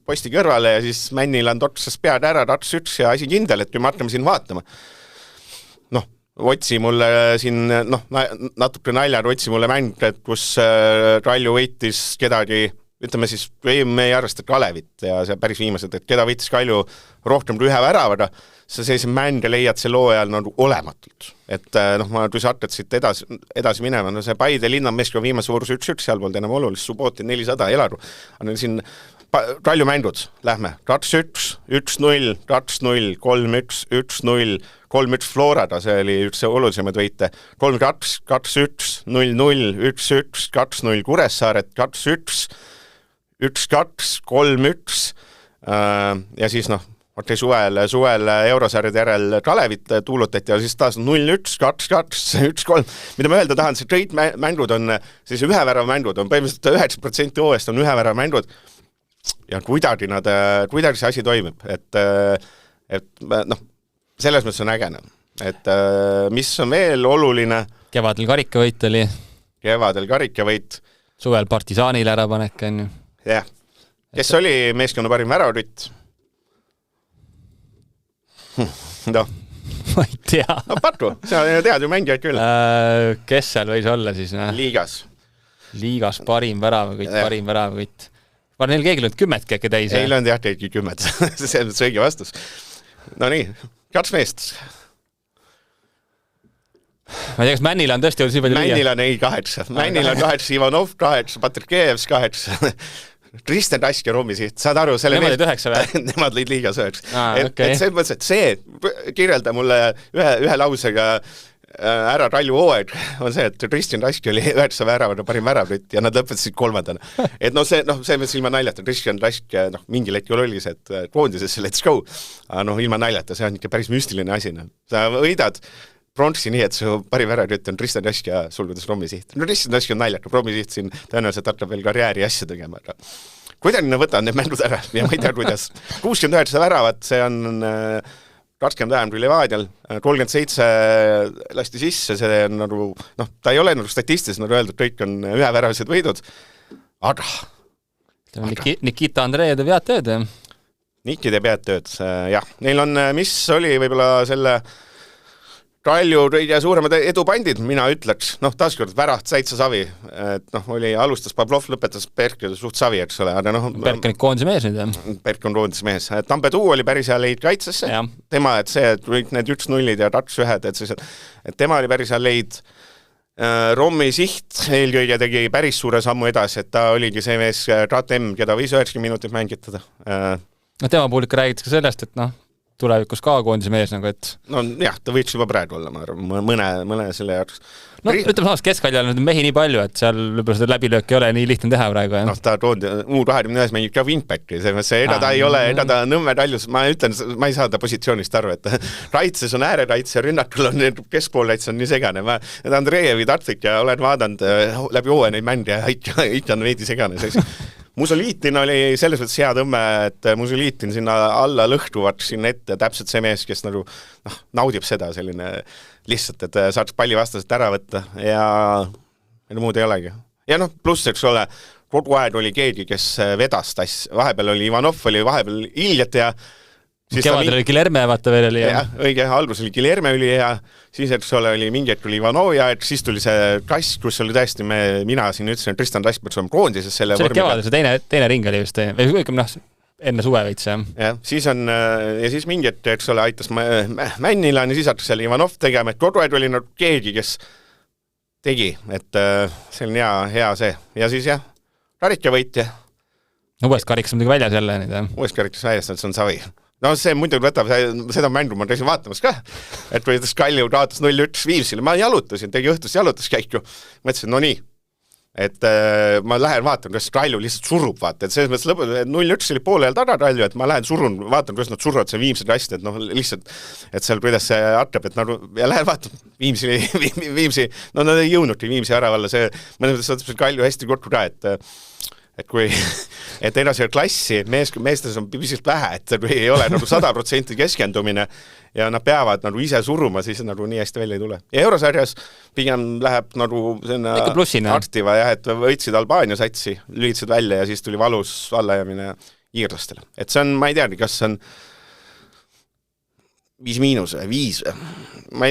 [SPEAKER 2] posti kõrvale ja siis Männiland otsas pead ära, 2-1 ja asi kindel, et kui me hakkame siin vaatama. Otsi mulle siin, natuke naljad, otsi mulle mäng, et kus Ralju võitis kedagi, ütleme siis, me ei arvesta Kalevit ja see päris viimased, et keda võitis Kalju rohkem kui 1 väravaga, sa sellise mänge leiad see loo ajal nagu olematult. Et kui sa hakkad siit edasi minema, see Paide linnamees kui viimase voorus 1-1, seal polnud enam olulist, Subbotin 400 elaru, aga siin Ralju mängud, lähme, 2-1, 1-0, 2-0, 3-1, 1-0, 3-1 Florada, see oli üks olulisemad võite, 3-2, 2-1, 0-0, 1-1, 2-0 Kuressaaret, 2-1, 1-2, 3-1 ja siis suvel eurosarjade järel Kalevit tuulutati ja siis taas 0-1, 2-2, 1-3, mida ma öelda tahan, see kõik mängud on, siis 1 värava mängud on, põhimõtteliselt 9% hooajast on 1 värava mängud ja kuidagi see asi toimib, et selles mõttes on ägene, et mis on veel oluline.
[SPEAKER 3] Kevadel karikavõit oli.
[SPEAKER 2] Kevadel karikavõit.
[SPEAKER 3] Suvel Partisaanile ärapanek on ju.
[SPEAKER 2] Jah. Kes oli meeskonna parim väravkütt?
[SPEAKER 3] Ma ei tea.
[SPEAKER 2] Patru, sa tead ju mängijaid küll.
[SPEAKER 3] Kes seal võis olla siis? Liigas parim väravkütt. Var neil keegi olnud 10 äkki täis?
[SPEAKER 2] Ei olnud jah keegi 10. See on õige vastus. No nii, 2 meest.
[SPEAKER 3] Ma ei tea, kas Männila on tõesti olnud nii palju liia?
[SPEAKER 2] Männila ei 8. Männila on 8, Ivanov 8, Patrikevs 8. Kristen Rask ja Romi Siht, saad aru?
[SPEAKER 3] Nemad olid 9 või?
[SPEAKER 2] Nemad lõid liigas 9.
[SPEAKER 3] Okay.
[SPEAKER 2] Et see mõttes, et see kirjelda mulle ühe lausega ära Ralju hooaeg on see, et Kristen Rask oli 9 väravana parim väravkütt ja nad lõpetasid 3. Et see mõttes ilma naljata, Kristen Rask mingil hetkel oli see, et koondisesse let's go, aga ilma naljata, see on ikka päris müstiline asi. Sa võidad pronksi nii, et su parim väravkütt on Kristen Rask ja sulgudes Romi Siht. Kristen Rask on naljaka, Romi Siht siin tõenäoliselt hakkab veel karjääri asja tegema. Kuidagi võtavad need mängud ära ja ma ei tea, kuidas. 69 väravat, see on 20 vähem kui Levadial, 37 lasti sisse, see on nagu, ta ei ole nagu statistiliselt nagu öeldud, kõik on 1 väravased võidud, aga
[SPEAKER 3] Nikita Andrei teeb head tööd.
[SPEAKER 2] Niki teeb head tööd, jah. Neil on, mis oli võib-olla selle Ralju kõige suuremad edupandid, mina ütleks, taaskord Väraht, Säitsa, Savi, et alustas Pavlov, lõpetas Berk suht Savi, eks ole, aga
[SPEAKER 3] Berk on koondise mees nüüd, jah?
[SPEAKER 2] Berk on koondise mees. Tampeduu oli päris hea leid kaitsesse, tema, et see, et kõik need 1-0-id ja 2-1, et tema oli päris hea leid. Romi Siht eelkõige tegi päris suure sammu edasi, et ta oligi see mees KTM, keda võis 90 minutit mängitada.
[SPEAKER 3] Tema puhul ikka räägitakse sellest, et tulevikus ka koondise mees nagu, et
[SPEAKER 2] no jah, ta võiks juba praegu olla, ma arvan, mõne selle jaoks.
[SPEAKER 3] No ütleme samas keskväljal on mehi nii palju, et seal võib-olla seda läbilöök ei ole nii lihtne teha praegu.
[SPEAKER 2] Noh, ta U21 mängib ka wingbacki, ta ei ole, ta Nõmme Taljus, ma ütlen, ma ei saa ta positsioonist aru, et raitses on ääreraits ja rünnakul on keskpoolraits on nii segane. Ma Andreevi Tartvik ja olen vaadanud läbi hooaja neid mänge ja ikka on veidi segane. Musuliitin oli selles mõttes hea tõmme, et Musuliitin sinna alla lõhtuvat sinna ette täpselt see mees, kes nagu naudib seda selline lihtsalt, et saaks palli vastaselt ära võtta ja muud ei olegi. Ja pluss, eks ole, kogu aeg oli keegi, kes vedas tass. Vahepeal oli Ivanov, oli vahepeal Iljat ja
[SPEAKER 3] kevadel oli Guilherme, vaata veel oli.
[SPEAKER 2] Ja, õige, algus oli Guilherme üli ja siis, eks ole, oli mingi hetk oli Ivanov ja siis tuli see Tass, kus oli tõesti mina siin ütlesin, et Tristan Tass peaks olema koondises selle
[SPEAKER 3] vormiga. See oli kevadel, see teine ring oli vist, või enne suve veits, jah.
[SPEAKER 2] Ja, siis mingi hetk, eks ole, aitas Männilani, siis hakkas seal Ivanov tegema, et kogu aeg oli keegi, kes tegi, et see on hea see. Ja siis jah, karika võitja.
[SPEAKER 3] Uuest karikas on midagi väljas jälle.
[SPEAKER 2] Uuest karikas väljas, see on savi. No see muidugi võtab, seda mängu ma käisin vaatamas ka, et võides Kalju kaotas 0-1 Viimsile, ma jalutasin, tegi õhtust jalutuskäiku, mõtlesin, no nii, et ma lähen vaatan, kuidas Kalju lihtsalt surub, vaata, et selles mõttes 0-1 oli poole ajal taga Kalju, et ma lähen surun, vaatan, kuidas nad survad see Viimse kast, et lihtsalt, et seal kuidas see hakkab, et ja lähen vaatan Viimsi, no nad ei jõudnudki Viimsi äravalla, see mõnes mõttes Kalju hästi kokku ka, et kui edasi klassi meestes on pisut vähe, et kui ei ole 100% keskendumine ja nad peavad ise suruma, siis nii hästi välja ei tule. Ja Eurosarjas pigem läheb aktiva, et võitsid Albaania satsi, lülitasid välja ja siis tuli valus allajäämine iirlastele. Et see on, ma ei tea, kas see on 5 või 5. Ma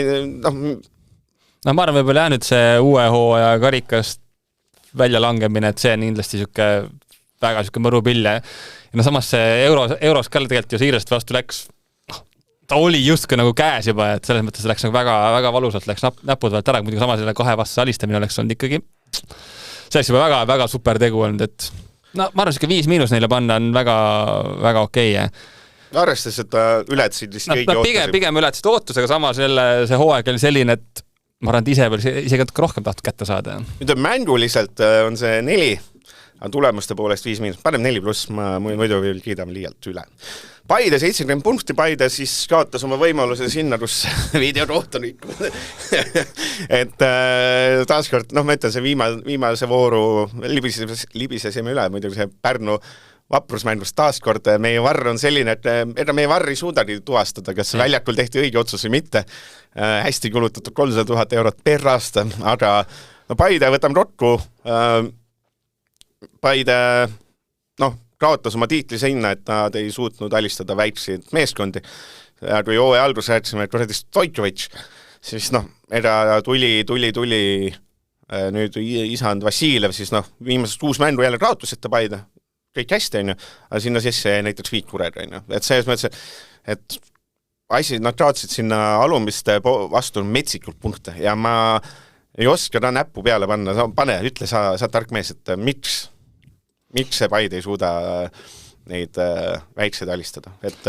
[SPEAKER 3] arvan, võib-olla nüüd see uue hooaja karikast välja langemine, et see on kindlasti väga mõru pille. Ja samas see euros ka tegelikult ju siirest vastu läks, ta oli justkui nagu käes juba, et selles mõttes läks nagu väga, väga valusalt, läks näpud võelt ära, muidugi samas selle 2 vastase alistamine oleks olnud ikkagi, see oleks juba väga, väga super tegu olnud, et ma arvan, 5 miinus neile panna on väga, väga okei.
[SPEAKER 2] Arvestades, et ületsid vist keegi ootusi.
[SPEAKER 3] Pigem ületsid ootusega, samas see hooaeg oli selline, et ma arvan, et isegi rohkem tahtnud kätte saada.
[SPEAKER 2] Nüüd mänguliselt on see 4, aga tulemuste poolest 5 miinus. Parem 4+, ma muidu kiidame liialt üle. Paide 70 punkti, Paide siis kaotas oma võimaluse sinna, kus videokohtunik. Et taaskord, ma ütlen, see viimase vooru libisesime üle, muidugi see Pärnu vaprusmängust taaskord. Meie varr on selline, et meie varr ei suudagi tuvastada, kas väljakul tehti õige otsus või mitte. Hästi kulutatud 300 000 eurot per aasta, aga Paide võtame rotku. Paide kaotas oma tiitli sinna, et nad ei suutnud alistada väikseid meeskondi. Kui hooaja algus rääkisime, et võrdis Stoikovitš, siis tuli nüüd isand Vassiljev, siis viimasest 6 mängu jälle kaotuseta Paide. Kõik hästi, aga sinna sisse näiteks Viikured, et selles mõttes, et nad kaotsid sinna alumiste vastu metsikult punkte ja ma ei oska ta näppu peale panna, ütle, sa tark mees, et miks see Paide ei suuda neid väikseid alistada, et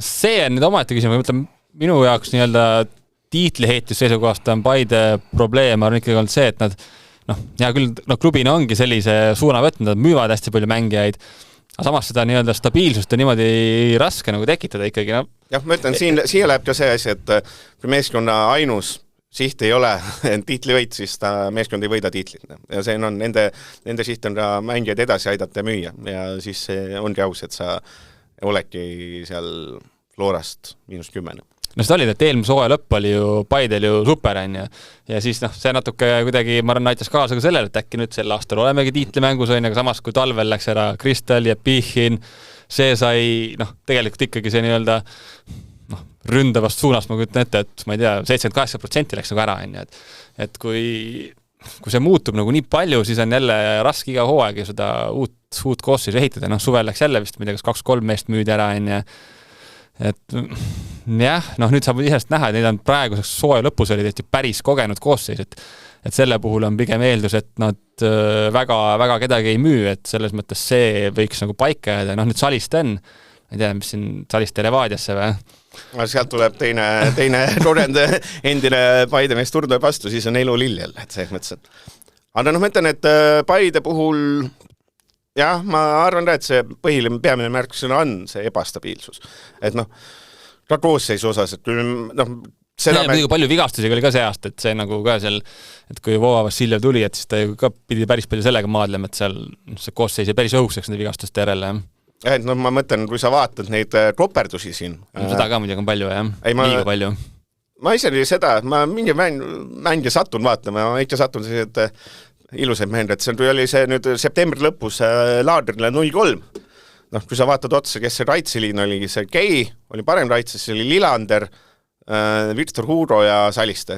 [SPEAKER 3] see on nüüd omaette küsimus, ma mõtlen, minu jaoks nii-öelda tiitliheitlus seisukohast on Paide probleem, on ikkagi olnud see, et nad hea küll, klubina ongi sellise suuna võtnud, nad müüvad hästi palju mängijaid, aga samas seda nii-öelda stabiilsust on niimoodi raske nagu tekitada ikkagi.
[SPEAKER 2] Jah, ma ütlen, siia läheb ka see asi, et kui meeskonna ainus siht ei ole tiitlivõit, siis ta meeskond ei võida tiitlit. Ja see on nende siht on ka mängijaid edasi aidata ja müüa ja siis ongi aus, et sa oledki seal Florast -10.
[SPEAKER 3] No seda oli, et eelmise hooaja lõpp oli ju Paidel ju super, ja siis see natuke kuidagi, ma arvan, näitas kaasa ka sellele, et äkki nüüd sel aastal olemegi tiitlimängus, aga samas kui talvel läks ära Kristal ja Pihhin, see sai, tegelikult ikkagi see nii-öelda ründavast suunast, ma kujutan ette, et ma ei tea, 78% läks nagu ära, et kui see muutub nagu nii palju, siis on jälle raske iga hooaeg ja seda uut koosseisu ehitada, suvel läks jälle vist midagi 2-3 meest müüdi ära, et jah, nüüd saab isest näha, et neid on praeguseks sooja lõpus oli tõesti päris kogenud koosseis, et selle puhul on pigem eeldus, et nad väga, väga kedagi ei müü, et selles mõttes see võiks nagu paika jääda, nüüd Salisten, ma ei tea, mis siin Saliste Levadiasse või?
[SPEAKER 2] sealt tuleb teine torend endine Paide mees Turdo vastu, siis on elu lillel, et selles mõttes, et aga ma ütlen, et Paide puhul jah, ma arvan, et see põhiline peamine märksõna on see ebastabiilsus. Et ka koosseisu osas, et seda
[SPEAKER 3] palju vigastusi oli ka see aasta, et see nagu ka seal, et kui Vova Vassiljev tuli, et siis ta ju ka pidi päris palju sellega maadlema, et seal see koosseis päris õhuseks nende vigastuste järele.
[SPEAKER 2] Et ma mõtlen, kui sa vaatad neid koperdusi siin.
[SPEAKER 3] Seda ka muidugi on palju, jah. Liiga palju.
[SPEAKER 2] Ma ise oli seda, et ma mingi mänge satun vaatama, ma ikka satun sellised ilusaid mängid, et see oli see nüüd septembri lõpus Laadrile 0-3. Kui sa vaatad otsa, kes see raitseliin oli, see Kei oli parem raitses, see oli Lillander, Viktor Huuro ja Saliste.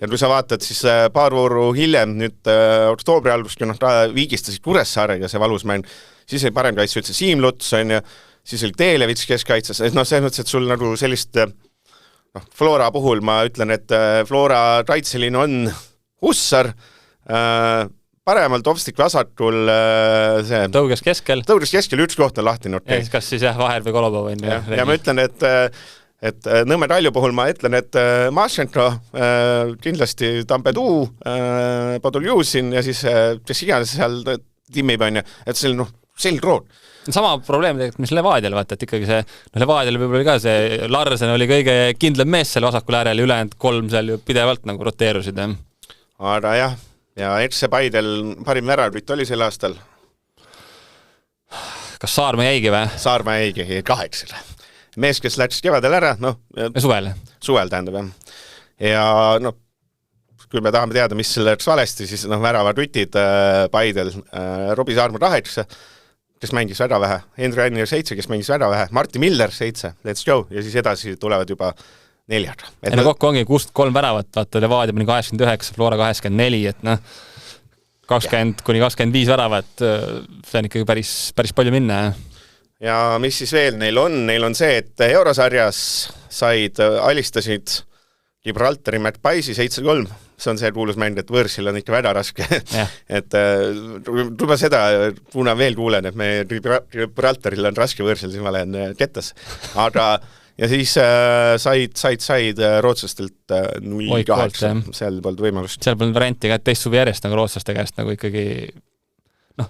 [SPEAKER 2] Ja kui sa vaatad, siis paar vooru hiljem, nüüd oktoobri algust, kui viigistasid Kuressaarega see valus mäng, siis oli parem kaitse üldse Siim Luts, siis oli Teelevits keskkaitses, et selles mõttes, et sul nagu sellist Flora puhul ma ütlen, et Flora raitseliin on Hussar, paremalt Topstik vasakul see
[SPEAKER 3] tõuges keskel,
[SPEAKER 2] üks koht on lahti
[SPEAKER 3] ja siis kas siis Vaher või Kolobov on
[SPEAKER 2] ja ma ütlen, et Nõmme Talju puhul ma ütlen, et Mašenko kindlasti Tampeduu Podoljusin ja siis kes iganes seal timmib on ja et see on selgroon.
[SPEAKER 3] Sama probleem tegelikult, mis Levadial, vaata, et ikkagi see Levadial võib-olla ka see Larsen oli kõige kindlam mees seal vasakul äärel ja ülejäänud 3 seal ju pidevalt nagu roteerusid.
[SPEAKER 2] Aga jah, ja see Paidel parim väravütt oli sel aastal.
[SPEAKER 3] Kas Saarma jäigi või?
[SPEAKER 2] Saarma jäigi 8. Mees, kes läks kevadel ära, suvel tähendab jah. Ja kui me tahame teada, mis selle läks valesti, siis väravad rütid Paidel, Robi Saarma 8, kes mängis väga vähe, Henri Annier 7, kes mängis väga vähe, Martti Miller 7, let's go, ja siis edasi tulevad juba 4.
[SPEAKER 3] Kokku ongi 63 väravat, vaata Levadia pani 89, Flora 84, et 20-25 väravat, see on ikkagi päris palju minna.
[SPEAKER 2] Ja mis siis veel neil on see, et Eurosarjas alistasid Gibraltari Märt-Paisi 7-3, see on see kuulus mäng, et võõrsil on ikka väga raske. Et juba seda, kuna veel kuulen, et me Gibraltaril on raske võõrsil, siis ma lähen kettas. Aga ja siis said rootslastelt 0-8, seal polnud võimalust.
[SPEAKER 3] Seal polnud varianti ka, et teist suvi järjest nagu rootslaste käest nagu ikkagi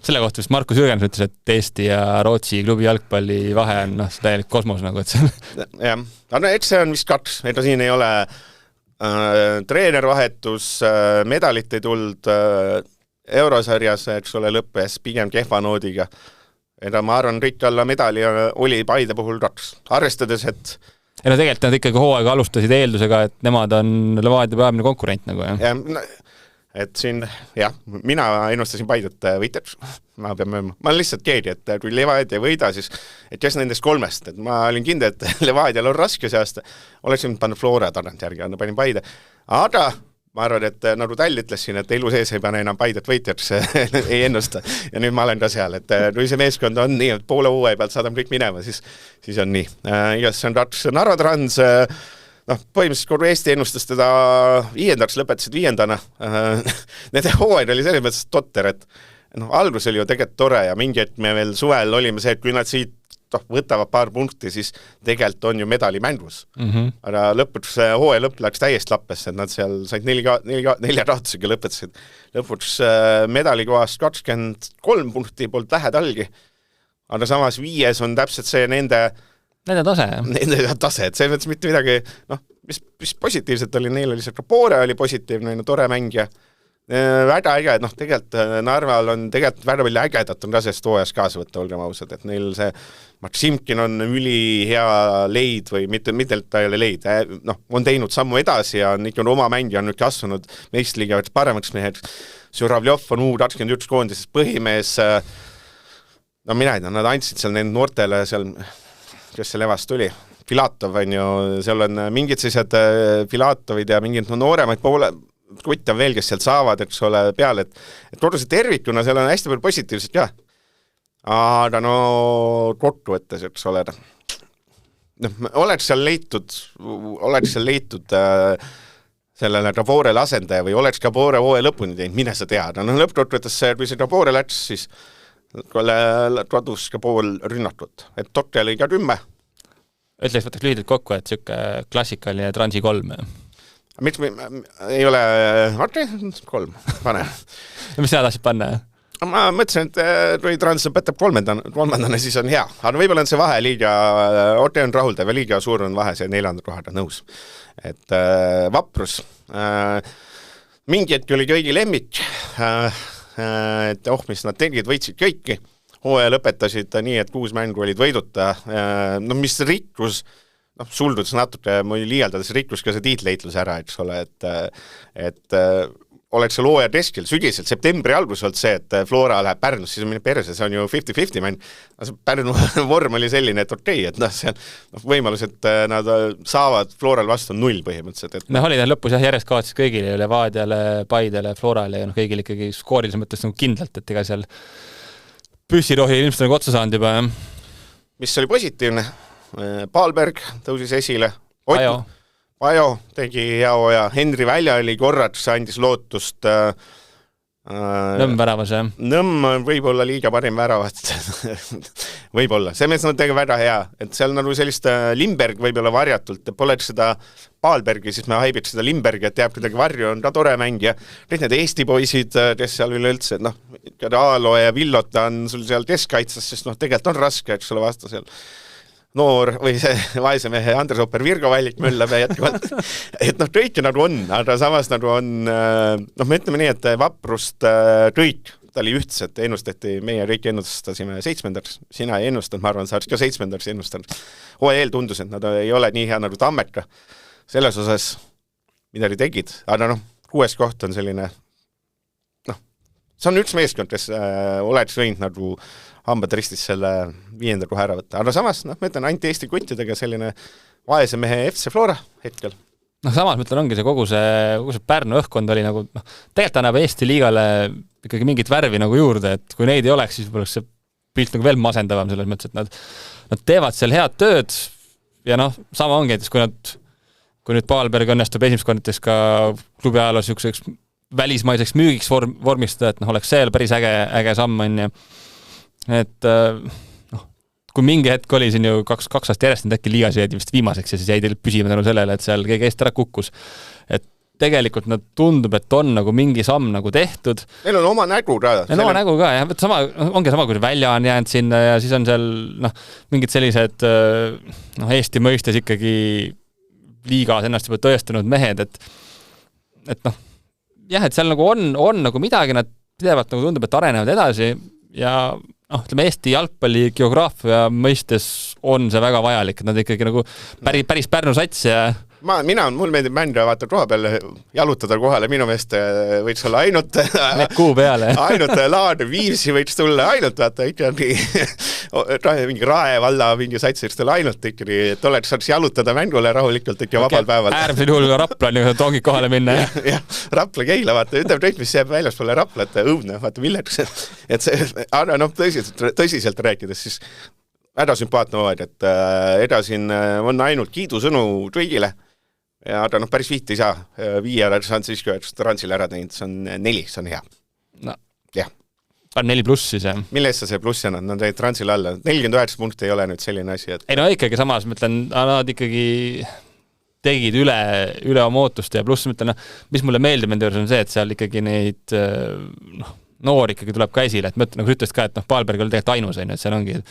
[SPEAKER 3] selle kohta vist Markus Jürgens ütles, et Eesti ja Rootsi klubi jalgpalli vahe on täielik kosmos nagu, et seal.
[SPEAKER 2] Jah, aga et see on vist 2, et siin ei ole treenervahetus, medalit ei tulnud Eurosarjas, eks ole, lõppes pigem kehva noodiga. Ega ma arvan, Rikk alla medali oli Paide puhul 2, arvestades, et
[SPEAKER 3] tegelikult nad ikkagi hooaega alustasid eeldusega, et nemad on Levadia peamine konkurent nagu, jah?
[SPEAKER 2] Et siin, jah, mina ennustasin Paidet võitjaks, ma olen lihtsalt keegi, et kui Levadia võida, siis et kes nendest 3, et ma olin kindel, et Levadial on raske see aasta, oleksin pannud Flora tagant järgi, panin Paide, aga ma arvan, et nagu Tall ütles siin, et elu sees ei pane enam Paidet võitjaks, ei ennusta. Ja nüüd ma olen ka seal, et kui see meeskond on nii, et poole hooaja pealt saadame kõik minema, siis on nii. Igas see on 2 Narva Trans, põhimõtteliselt kogu Eesti ennustas teda 5. lõpetasid 5. Nende hooaja oli selles mõttes totter, et algus oli ju tegelikult tore ja mingi hetk me veel suvel olime see, et kui nad siit võtavad paar punkti, siis tegelikult on ju medali mängus. Aga lõpuks hooaja lõpp läks täiesti lappesse, et nad seal said 4 raadusega lõpetasid. Lõpuks medalikohast 23 punkti poolt lähedalgi. Aga samas 5 on täpselt see nende
[SPEAKER 3] tase,
[SPEAKER 2] Nende tase, et see mõttes mitte midagi, mis positiivselt oli, neil oli see Poore oli positiivne, tore mängija. Väga äge, et tegelikult Narval on tegelikult väga palju ägedat on rasest hooajas kaasa võtta, olgem ausad, et neil see Maksimkin on üli hea leid või mitte et ta ei ole leid, on teinud sammu edasi ja on ikka oma mängija on nüüd kasvanud meistliga paremaks mehed. Žuravljov on U21 koondises põhimees, mina ei tea, nad andsid seal need noortele seal, kes see levast tuli, Filatov on ju, seal on mingid sellised Filatovid ja mingid nooremaid kutt on veel, kes sealt saavad, eks ole, peale, et kodu see tervikuna, seal on hästi palju positiivset ka. Aga kokkuvõttes, eks ole, oleks seal leitud sellele Raborele asendaja või oleks ka Poore hooaja lõpuni teinud, mine sa teada. Lõppkokkuvõttes, kui see Rabore läks, siis kadus ka pool rünnakut, et Tokke oli ka 10.
[SPEAKER 3] võtaks lühidalt kokku, et siuke klassikaline Transi 3.
[SPEAKER 2] Miks me ei ole... 3, pane.
[SPEAKER 3] Mis sina tahtsid panna?
[SPEAKER 2] Ma mõtlesin, et kui Trans võtab kolmandana, siis on hea. Aga võib-olla on see vahe liiga... Orte on rahuldav ja liiga suur on vahe see 4. kohada nõus. Et Vaprus. Mingi hetk oli kõigi lemmik. Et mis nad tegid, võitsid kõiki. Hooaja lõpetasid nii, et 6 mängu olid võiduta. No mis rikkus... suldudes natuke, ma liialdades rikkus ka see tiitleitlus ära, eks ole, et oleks see looja teskil sügiselt, septembri algus olnud see, et Flora läheb Pärnus, siis on mine perse, see on ju 50-50 mäng. Pärnu vorm oli selline, et okei, et seal võimalus, et nad saavad Floral vastu 0 põhimõtteliselt. Et...
[SPEAKER 3] oli ta lõpus järjest kaotas kõigile, Levadiale, Paidele, Florale ja kõigil ikkagi skoorilise mõttes kindlalt, et ega seal püssirohi ilmselt on otsa saanud juba.
[SPEAKER 2] Mis oli positiivne? Palberg tõusis esile, Pajo tegi hea hoia, Henri Välja oli korraks, andis lootust
[SPEAKER 3] Nõmm väravas, jah?
[SPEAKER 2] Nõmm võib-olla liiga parim väravat võib-olla, see mees on tegi väga hea, et seal nagu sellist Limberg võib-olla varjatult, et poleks seda Palbergi, siis me haibiks seda Limbergi, et jääb kuidagi varju, on ta tore mängija, kõik need Eesti poisid, kes seal üleüldse, Aalo ja Villot on sul seal keskkaitses, sest tegelikult on raske, eks ole vasta seal noor või see vaese mehe Andres Opper Virgo Vallik möllab ja jätkuvalt. Et tõiki nagu on, aga samas nagu on, me ütleme nii, et Vaprust tõik, ta oli ühtset, ennustati, meie kõik ennustasime 7. Sina ei ennustanud, ma arvan, sa oleks ka 7. ennustanud. OEL tundus, et nad ei ole nii hea nagu Tammeka. Selles osas, mida oli tegid, aga 6. koht on selline, see on üks meeskond, kes oleks võinud nagu hambad ristis selle 5. koha ära võtta. Aga samas, ma ütlen, ainult Eesti kuntidega selline vaese mehe FC Flora hetkel.
[SPEAKER 3] Samas, ma ütlen, ongi see kogu see Pärnu õhkkond oli nagu, tegelikult annab Eesti liigale ikkagi mingit värvi nagu juurde, et kui neid ei oleks, siis oleks see pilt nagu veel masendavam selles mõttes, et nad teevad seal head tööd ja sama ongi, et kui nüüd Paalberg õnnestub esimeskonnates ka klubi ajaloos niisuguseks välismaiseks müügiks vormistada, et oleks see päris äge samm on ja et kui mingi hetk oli siin ju 2 aastat järjest, äkki liigas jäid vist viimaseks ja siis jäi teil püsima tänu sellele, et seal keegi eest ära kukkus. Et tegelikult nad tundub, et on nagu mingi samm nagu tehtud.
[SPEAKER 2] Neil on oma nägu ka.
[SPEAKER 3] Oma nägu ka, jah. Ongi sama, kui Välja on jäänud sinna ja siis on seal mingid sellised Eesti mõistes ikkagi liigas ennast juba tõestanud mehed, et jah, et seal nagu on nagu midagi, nad pidevalt nagu tundub, et arenevad edasi ja ütleme, Eesti jalgpalli geograafia mõistes on see väga vajalik, et nad ikkagi nagu päris Pärnu sats ja
[SPEAKER 2] mul meeldib mängida, vaata koha peal jalutada kohale, minu meest võiks olla ainult
[SPEAKER 3] kuu peale.
[SPEAKER 2] ainult laad, Viivsi võiks tulla ainult, vaata ikkagi mingi Rae valla mingi satsirstel ainult ikkagi, et oleks saaks jalutada mängule rahulikult ikka vabal päeval.
[SPEAKER 3] Äärmisel juhul ka Rapla on tongid kohale minna.
[SPEAKER 2] jah, Rapla Keila, vaata, ütleb kõik, mis jääb väljaspoole Raplat, õudne, vaata Villeks, et see, tõsiselt rääkides, siis väga sümpaatne hooaeg, et edasi on ainult kiidusõnu kõigile. Ja ta päris viit ei saa. 5 saanud siis, kui Transile ära teinud, see on 4, see on hea. Jah.
[SPEAKER 3] On 4+ siis, jah.
[SPEAKER 2] Mille eest see pluss on? Nad jäid Transile alla. 49 punkti ei ole nüüd selline asi, et...
[SPEAKER 3] Ei ikkagi samas, ma ütlen, nad ikkagi tegid üle oma ootuste ja pluss, ma ütlen, mis mulle meeldib nende juures on see, et seal ikkagi neid noor ikkagi tuleb ka esile, et ma ütlen, nagu ütlesid ka, et Paalberg oli tegelikult ainus, et seal ongi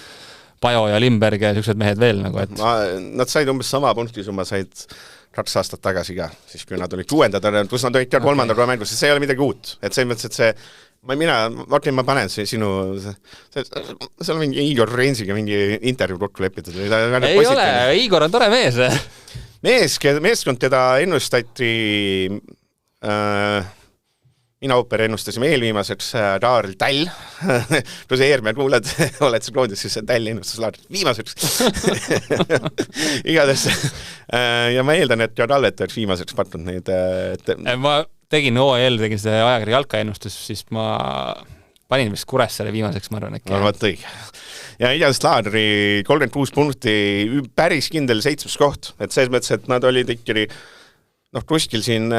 [SPEAKER 3] Pajo ja Limberg ja sellised mehed veel nagu, et...
[SPEAKER 2] Nad said umbes sama punktisumma, said 2 aastat tagasi ka, siis kui nad olid 6. kus nad olid 3. mängus, see ei ole midagi uut, et see mõttes, et see ma panen sinu see on mingi Igor Rensiga mingi intervjuu kokku lepitud.
[SPEAKER 3] Ei ole, Igor on tore mees.
[SPEAKER 2] Meeskond teda ennustati mina Ooper ennustasime eelviimaseks Taaril Täll. Kui see eelmine kuuled, oled sa kloodis, siis see Täll ennustas laadid viimaseks. Igades. Ja ma eeldan, et Tallet oleks viimaseks patnud neid.
[SPEAKER 3] Ma tegin OEL, tegin seda ajakirja jalka ennustus, siis ma panin vist Kuressaare viimaseks, ma arvan äkki.
[SPEAKER 2] Vaat õige. Ja igast Laadri 36 punkti, päris kindel 7. koht. Et selles mõttes, et nad olid ikkagi kuskil siin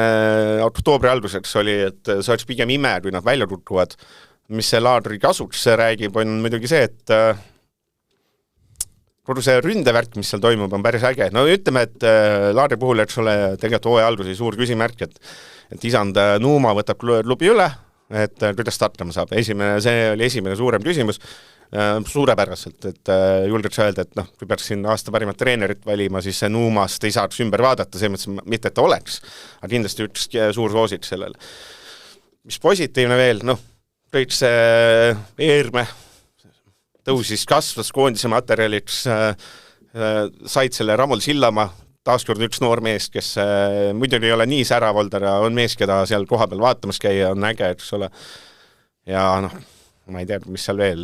[SPEAKER 2] oktoobri alguseks oli, et see oleks pigem ime, kui nad välja tutvuvad. Mis see Laadri kasuks räägib, on muidugi see, et kogu see ründevärk, mis seal toimub, on päris äge. No ütleme, et Laari puhul, eks ole, tegelikult hooaja alguses suur küsimärk, et isand Nuuma võtab klubi üle, et kuidas ta hakkama saab. See oli esimene suurem küsimus, suurepäraselt, et julgeks öelda, et kui peaks siin aasta parimat treenerit valima, siis see Nuumast ei saaks ümber vaadata, see mõttes mitte, et ta oleks, aga kindlasti üks suur soosik sellele. Mis positiivne veel, kõik see Eerme tõusis, kasvas koondise materjaliks, said selle Ramol Sillamaa, taaskord üks noor mees, kes muidu ei ole nii särav olnud, aga on mees, keda seal koha peal vaatamas käia, on äge, eks ole. Ja ma ei tea, mis seal veel.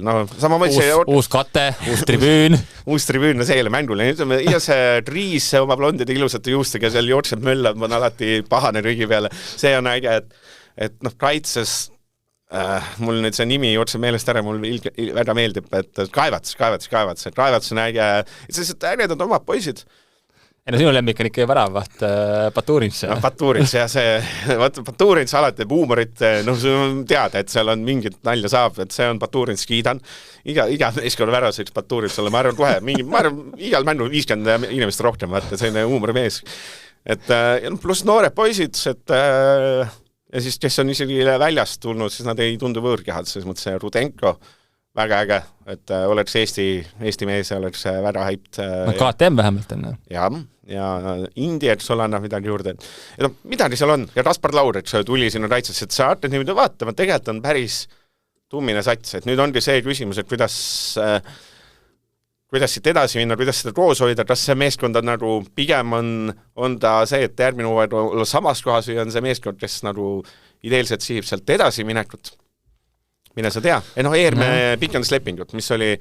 [SPEAKER 3] Uus kate, uus tribüün.
[SPEAKER 2] Uus tribüün, see ei ole mängule. Ja see Triis, oma blondide ilusate juustega seal jookseb möllab, on alati pahane rügi peale. See on äge, et kaitses mul nüüd see nimi jookseb meelest ära, mul väga meeldib, et Kaevats on äge, et ägedad omad poisid.
[SPEAKER 3] Sinu lemmik on ikka väravaht Baturins.
[SPEAKER 2] Baturins, jah, Baturins alati teeb huumorit, teada, et seal on mingit nalja saab, et see on Baturins, kiidan. Iga meeskonna väravaseks Baturins olla, ma arvan kohe, igal männu 50 inimest rohkem, vaata, selline huumorimees. Et pluss noored poisid, et ja siis, kes on isegi väljast tulnud, siis nad ei tundu võõrkehad, selles mõttes see Rudenko, väga äge, et oleks Eesti mees, oleks väga haipt.
[SPEAKER 3] KTM vähemalt on.
[SPEAKER 2] Ja India, eks ole, annab midagi juurde. Midagi seal on, ja Kaspar Laurets tuli sinna kaitses, et sa hakkad niimoodi vaatama, tegelikult on päris tummine sats, et nüüd ongi see küsimus, et kuidas siit edasi minna, kuidas seda koos hoida, kas see meeskond on pigem on ta see, et järgmine hooaeg olla samas kohas või on see meeskond, kes ideelselt sihib sealt edasi minekut. Mine sa tea. Eerme pikendas lepingut, mis oli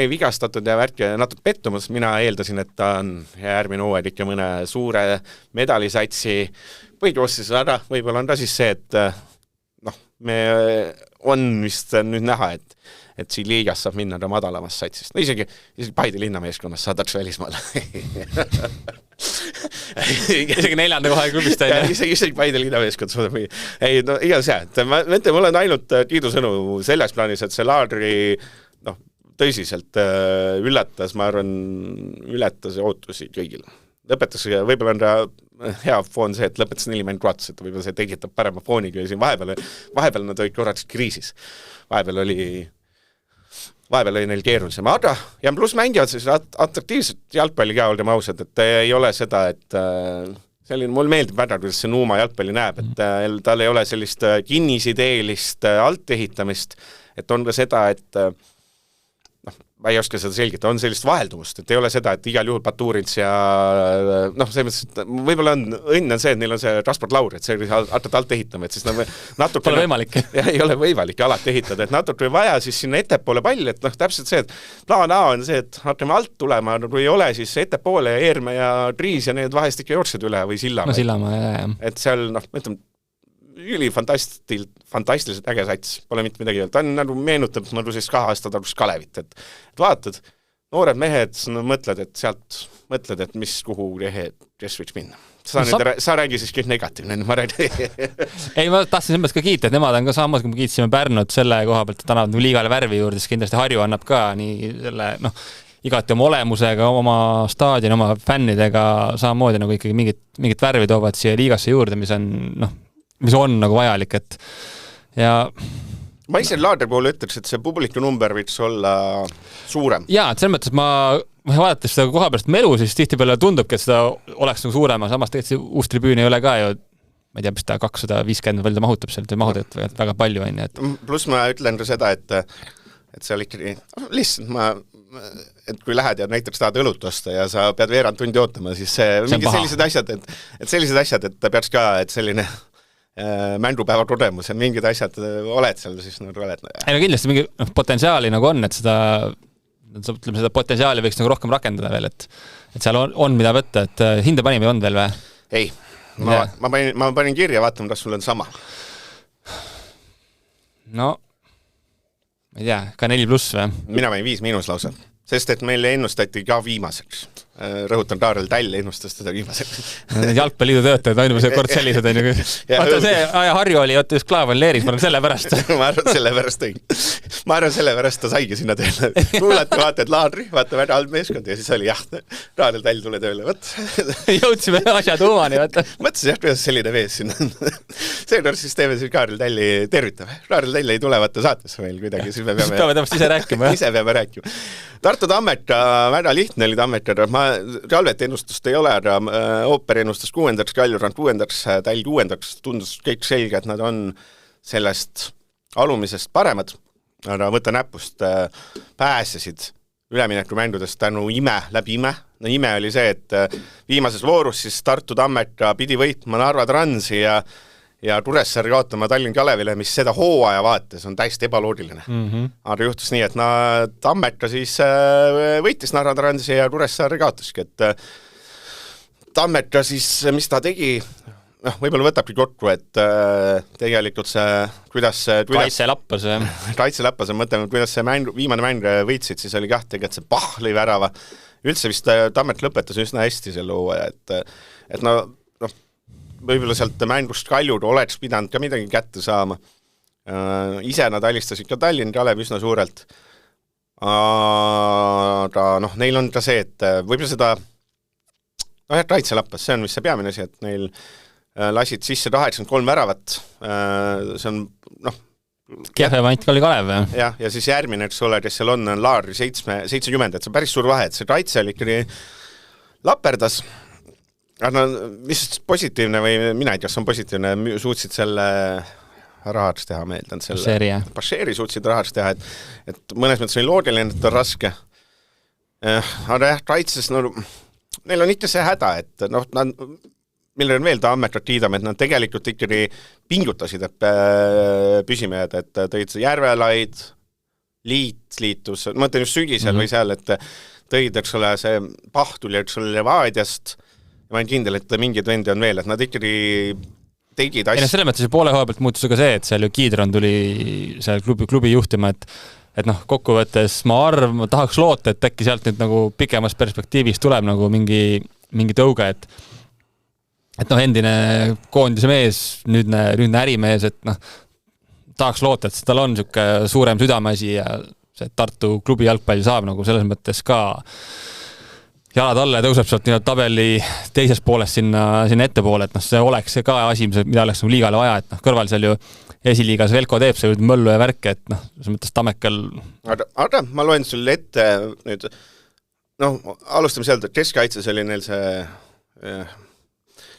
[SPEAKER 2] vigastatud ja värk ja natuke pettumus. Mina eeldasin, et ta on järgmine hooaeg ikka mõne suure medalisatsi või koostis ära. Võib-olla on ta siis see, et me on vist nüüd näha, et siin liigas saab minna ta madalamast satsist. Isegi Paide linnameeskonnas saadaks välismaale.
[SPEAKER 3] Isegi 4. koha klubist.
[SPEAKER 2] Isegi Paide linnameeskond saadab mingi. Igal see, et mul on ainult kiidusõnu selles plaanis, et see Laadri tõsiselt üllatas, ma arvan, ületas ootusi kõigil. Lõpetas, võib-olla on ta hea foon see, et lõpetas 4 mängu vaatust, et võib-olla see tekitab parema fooniga ja siin vahepeal nad olid korraks kriisis. Vahepeal oli neil keerulisem, aga ja pluss mängivad siis atraktiivset jalgpalli ka, olgem ausad, et ei ole seda, et selline, mul meeldib väga, kuidas see Nuuma jalgpalli näeb, et tal ei ole sellist kinnisideelist altehitamist, et on ka seda, et ma ei oska seda selgita, on sellist vaheldumust, et ei ole seda, et igal juhul Baturins ja see mõttes, et võib-olla õnn on see, et neil on see Kaspar Laur, et see hakkad alt ehitama, et siis natuke
[SPEAKER 3] pole võimalik.
[SPEAKER 2] Ei ole võimalik alati ehitada, et natuke vaja siis sinna ettepoole palli, et täpselt see, et plaan A on see, et hakkame alt tulema, kui ei ole, siis ettepoole ja Eerme ja Triis ja need vahest ikka jooksed üle või Sillamaa.
[SPEAKER 3] Sillamaa, jah.
[SPEAKER 2] Et seal, ütleme, fantastiliselt äge sats, pole mitte midagi öelda. Ta on meenutab siis 2 aasta tagust Kalevit, et vaatad, noored mehed, mõtled, et mis kuhu kes võiks minna. Sa räägi siis kõik negatiivne, ma räägin.
[SPEAKER 3] Ei, ma tahtsin selles ka kiita, et nemad on ka samamoodi, kui me kiitsime Pärnut selle koha pealt, et annavad liigale värvi juurde, siis kindlasti Harju annab ka nii selle, igati oma olemusega, oma staadioni, oma fännidega samamoodi nagu ikkagi mingit värvi toovad siia liigasse juurde, mis on nagu vajalik, et ja
[SPEAKER 2] ma ise Laadri poole ütleks, et see publiku number võiks olla suurem.
[SPEAKER 3] Jaa, et selles mõttes, ma vaadates seda koha pärast melu, siis tihtipeale tundubki, et seda oleks nagu suurema, samas tegelikult see uus tribüün ei ole ka ju, ma ei tea, mis ta 250 veel ta mahutab sealt, mahutab väga palju on.
[SPEAKER 2] Pluss ma ütlen ka seda, et see oli ikkagi lihtsalt et kui lähed ja näiteks tahad õlut osta ja sa pead veerand tundi ootama, siis mingid sellised asjad, et peaks ka, et selline mängupäeva kogemus ja mingid asjad oled seal, siis oled.
[SPEAKER 3] Ei no kindlasti mingi potentsiaali nagu on, et seda potentsiaali võiks nagu rohkem rakendada veel, et seal on mida võtta, et hinde panime on veel või?
[SPEAKER 2] Ei, ma panin kirja, vaatama, kas sul on sama.
[SPEAKER 3] No, ma ei tea, ka 4+ või?
[SPEAKER 2] Mina panin 5- lausa, sest et meil ennustati ka viimaseks. rõhutan, Taarel Täll ennustas teda viimasel.
[SPEAKER 3] Jalgpalliliidu töötajad ainult kord sellised on ju. Vaata see Harju oli, oota just Klaavan Leeris, ma arvan sellepärast.
[SPEAKER 2] ma arvan sellepärast ta saigi sinna tööle. Kuulati, vaata, et Laadri, vaata väga halb meeskond ja siis oli jah, Taarel Täll tule tööle, võt.
[SPEAKER 3] Jõudsime asja tuumani, vaata.
[SPEAKER 2] Mõtlesin jah, kuidas selline mees sinna. Seekord siis teeme siis Taarel Tälli tervitame. Taarel Täll ei tule vaata saatesse meil kuidagi, siis me peame ise peame rääkima. Tartu Tammet, väga lihtne oli Tammetada. Ma Ralvet ennustust ei ole, aga Ooper ennustas 6. Kaljurand 6. Täll 6. Tundus kõik selge, et nad on sellest alumisest paremad, aga võtta näpust pääsesid üleminekumängudest tänu läbi ime. No ime oli see, et viimases voorus siis Tartu Tammet pidi võitma Narva Transi ja Kuressaare kaotama Tallinn Kalevile, mis seda hooaja vaates on täiesti ebaloogiline. Aga juhtus nii, et Tammeta siis võitis Narva Transi ja Kuressaare kaotaski, et Tammeta siis, mis ta tegi, võib-olla võtabki kokku, et tegelikult see, kuidas
[SPEAKER 3] Kaitselappas,
[SPEAKER 2] mõtleme, kuidas see viimane mäng võitsid, siis oli tegelikult see Pah lõi värava. Üldse vist Tammet lõpetas üsna hästi selle hooaja, et võib-olla sealt mängust Kaljud oleks pidanud ka midagi kätte saama. Ise nad alistasid ka Tallinn Kalev üsna suurelt. Aga neil on ka see, et võib-olla seda kaitselappas, see on vist see peamine asi, et neil lasid sisse 83 väravat. See on
[SPEAKER 3] Kehvemant oli Kalev,
[SPEAKER 2] jah? Ja siis järgmine, eks ole, kes seal on Laari 70, et see on päris suur vahe, et see kaitse oli ikkagi laperdas. Aga mis positiivne või mina ei tea, kas on positiivne, suutsid selle rahaks teha, meeldan selle. Pašeeri suutsid rahaks teha, et mõnes mõttes oli loogiline, et on raske. Aga jah, kaitses, neil on ikka see häda, et millel on veel Tammetat kiidame, et nad tegelikult ikkagi pingutasid, et püsime, et tõid Järvelaid, liitus, mõtlen just sügisel või seal, et tõid, eks ole, see Pahtuli, eks ole, Levaadiast. Ma olen kindel, et mingid vendi on veel, et nad ikkagi tegid asja.
[SPEAKER 3] Selles mõttes poole koha pealt muutus ka see, et seal ju Kiidron tuli seal klubi juhtima, et kokkuvõttes ma tahaks loota, et äkki sealt nüüd nagu pikemas perspektiivis tuleb nagu mingi tõuge, et endine koondise mees, nüüdne ärimees, et tahaks loota, et tal on niisugune suurem südameasi ja see Tartu klubi jalgpall saab nagu selles mõttes ka jalad alla ja tõuseb sealt tabeli teises pooles sinna ettepoole, et see oleks ka asi, mida oleks liigale vaja, et kõrval seal ju esiliigas Velko teeb see möllu ja värke, et selles mõttes Tammekal.
[SPEAKER 2] Aga ma loen sulle ette nüüd, alustame sealt, et keskkaitses oli neil see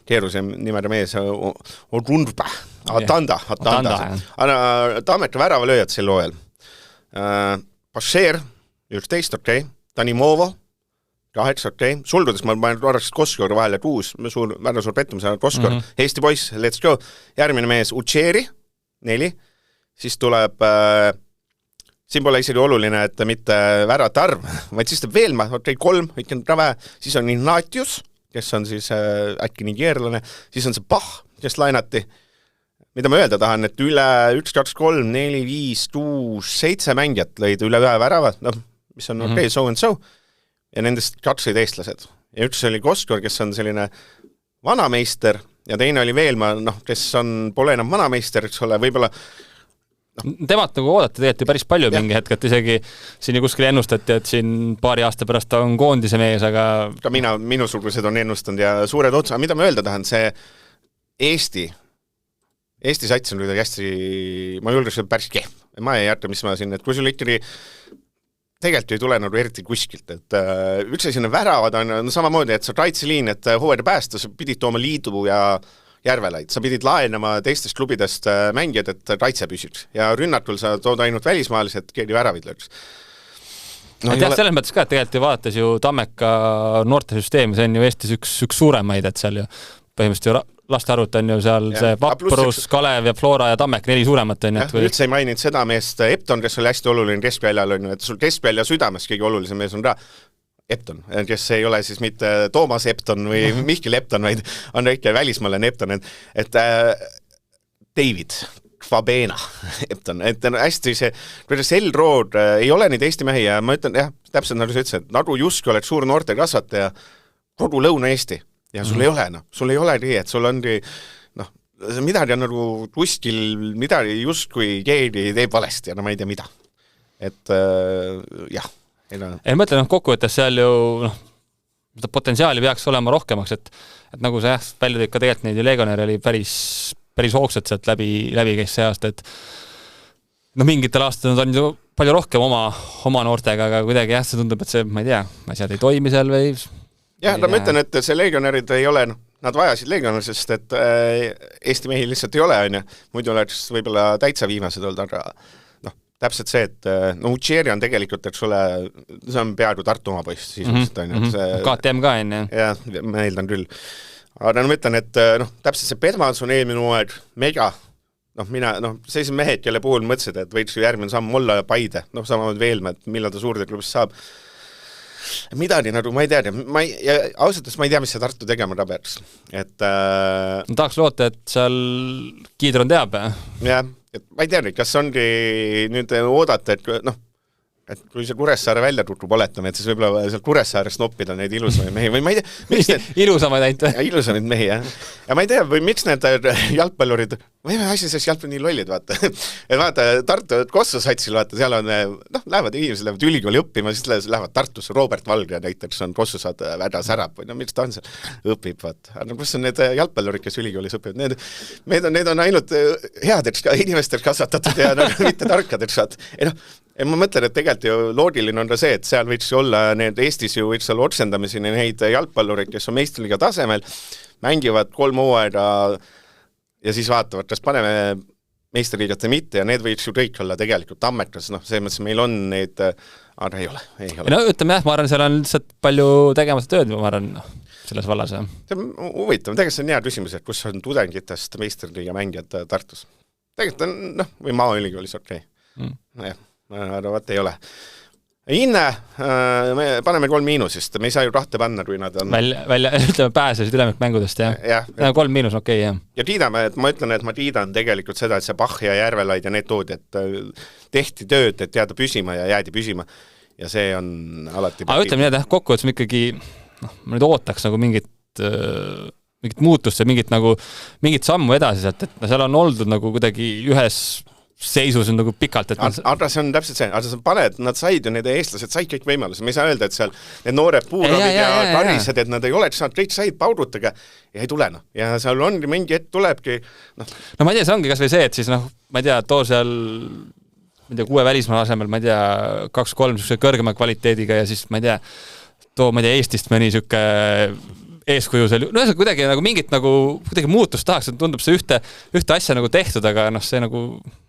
[SPEAKER 2] keeruse nimede mees Odundba, Atanda. Tammeka väravalööjad sel hooajal. Pašeer, 11, okei. Tanimovo, 8, okei. Sulgudes ma panen korraks Koskor vahele 6, väga suur pettumus, Koskor, Eesti poiss, let's go. Järgmine mees Ucheri, 4. Siis tuleb, siin pole isegi oluline, et mitte värat arv, vaid siis teeb veel 3, võikin ka vähe. Siis on Ignatius, kes on siis äkki nigeerlane. Siis on see Pah, kes lainati. Mida ma öelda tahan, et üle 1, 2, 3, 4, 5, 6, 7 mängijat lõid üle ühe värava, mis on okei, so and so. Ja nendest 2 olid eestlased. Ja üks oli Koskor, kes on selline vanameister, ja teine oli Veelma, kes pole enam vanameister, eks ole, võib-olla.
[SPEAKER 3] Temalt nagu oodati tegelikult päris palju mingi hetk, et isegi siin kuskil ennustati, et siin paari aasta pärast ta on koondise mees, aga
[SPEAKER 2] ka minusugused on ennustanud ja suured otsa, mida ma öelda tahan, see Eesti sats on kuidagi hästi, ma julgeks öelda päris kehv. Ma ei jätta, mis ma siin, et kui sul ikkagi tegelikult ei tule nagu eriti kuskilt, et üks asi on väravad on samamoodi, et sa kaitseliin, et hooaja päästa, sa pidid tooma Liidu ja Järvelaid, sa pidid laenama teistest klubidest mängijad, et kaitse püsiks ja rünnakul sa tood ainult välismaalised, keegi väravid lööks.
[SPEAKER 3] Selles mõttes ka, et tegelikult vaadates ju Tammeka noortesüsteemi, see on ju Eestis üks suuremaid, et seal ju põhimõtteliselt ju laste arvut on ju seal see Vaprus, Kalev ja Flora ja Tammek, 4 suuremat on.
[SPEAKER 2] Üldse ei maininud seda meest Epton, kes oli hästi oluline keskväljal, on ju, et sul keskvälja südames kõige olulisem mees on ka Epton, kes ei ole siis mitte Toomas Epton või Mihkel Epton, vaid on ikka välismaalane Epton, et David Fabena, et on hästi see, kuidas Elrood ei ole neid Eesti mehi ja ma ütlen, jah, täpselt nagu sa ütlesid, et nagu justkui oled suur noorte kasvataja kodu Lõuna-Eesti ja sul ei ole, sul ei ole nii, et sul on midagi on nagu kuskil, midagi justkui keegi teeb valesti ja ma ei tea mida. Et jah.
[SPEAKER 3] Ei mõtle, kokkuvõttes seal ju seda potentsiaali peaks olema rohkemaks, et nagu sa välja tõid ka tegelikult neid ju Legionäri oli päris hoogsad sealt läbi käis see aasta, et mingitel aastatel on ju palju rohkem oma noortega, aga kuidagi see tundub, et see, ma ei tea, asjad ei toimi seal või...
[SPEAKER 2] Jah, ma ütlen, et see Legionärid ei ole, nad vajasid Legionäri, sest et Eesti mehi lihtsalt ei ole, muidu oleks võib-olla täitsa viimased olnud, aga täpselt see, et Uchieri on tegelikult, et sulle, see on peaaegu Tartu oma poist sisuliselt.
[SPEAKER 3] KTM ka on,
[SPEAKER 2] jah? Jah, ma eeldan küll. Aga ma ütlen, et täpselt see Pedmans on eelmine aeg mega, sellised mehed, kelle puhul mõtlesid, et võiks ju järgmine samm olla Paide, samamoodi Veelme, et millal ta suurde klubis saab. Midagi nagu, ma ei tea, ja ausalt, ma ei tea, mis see Tartu tegema peaks. Et
[SPEAKER 3] tahaks loota, et seal Kiidron teab.
[SPEAKER 2] Jah, et ma ei tea, kas ongi nüüd oodata, et kui see Kuressaare välja tutub oletame, et siis võib-olla seal Kuressaarest noppida neid ilusamaid mehi või ma ei tea, miks need...
[SPEAKER 3] ilusamaid ainult.
[SPEAKER 2] Ilusamaid mehi, jah. Ja ma ei tea, või miks need jalgpallurid, või asi selles jalgpalli nii lollid, vaata. Et vaata, Tartu Kossu satsil, vaata, seal on, lähevad inimesed, lähevad ülikooli õppima, siis lähevad Tartusse, Robert Valgre näiteks on Kossu saad väga särab, või miks ta on seal, õpib, vaata. Kus on need jalgpallurid, kes ülikoolis õpivad? Need on ainult headeks inimesteks kasvatatud ja mitte tarkadeks, vaata. Ja ma mõtlen, et tegelikult ju loogiline on ka see, et seal võiks olla need Eestis ju võiks olla otsendamiseni neid jalgpallureid, kes on meistriliiga tasemel, mängivad 3 hooaega ja siis vaatavad, kas paneme meistriliigat või mitte ja need võiks ju kõik olla tegelikult ammekas, selles mõttes meil on neid, aga ei ole.
[SPEAKER 3] Ütleme jah, ma arvan, seal on lihtsalt palju tegemata tööd, ma arvan, selles vallas.
[SPEAKER 2] See on huvitav, tegelikult see on hea küsimus, et kus on tudengitest meistriliiga mängijad Tartus. Tegelikult on, või maaülikoolis okei. Jah. Aga vaat ei ole. Inne, me paneme 3 miinusist, me ei saa ju 2 panna, kui nad on...
[SPEAKER 3] Välja ütleme, pääsesid ülemik mängudest, jah? 3 miinus, okei, jah.
[SPEAKER 2] Ja kiidame, et ma ütlen, et ma kiidan tegelikult seda, et see Bach ja Järvelaid ja need toodi, et tehti tööd, et jääda püsima ja jäädi püsima. Ja see on alati...
[SPEAKER 3] Aga ütleme nii, et kokkuvõttes me ikkagi, ma nüüd ootaks nagu mingit muutust ja mingit sammu edasi sealt, et seal on oldud nagu kuidagi ühes seisus on nagu pikalt, et...
[SPEAKER 2] Aga see on täpselt see, aga sa paned, nad said ju, need eestlased said kõik võimalused, me ei saa öelda, et seal need noored puurabid ja karised, et nad ei oleks saanud, kõik said paudutage ja ei tule, ja seal on mingi hetk tulebki,
[SPEAKER 3] No ma ei tea, see ongi kas või see, et siis ma ei tea, too seal, ma ei tea, 6 välismaa asemel, ma ei tea, 2-3 kõrgema kvaliteediga ja siis ma ei tea, Eestist mõni siuke eeskuju seal, see kuidagi nagu mingit kuidagi muutust tahaks, et tundub see ühte asja nagu tehtud, aga see nagu,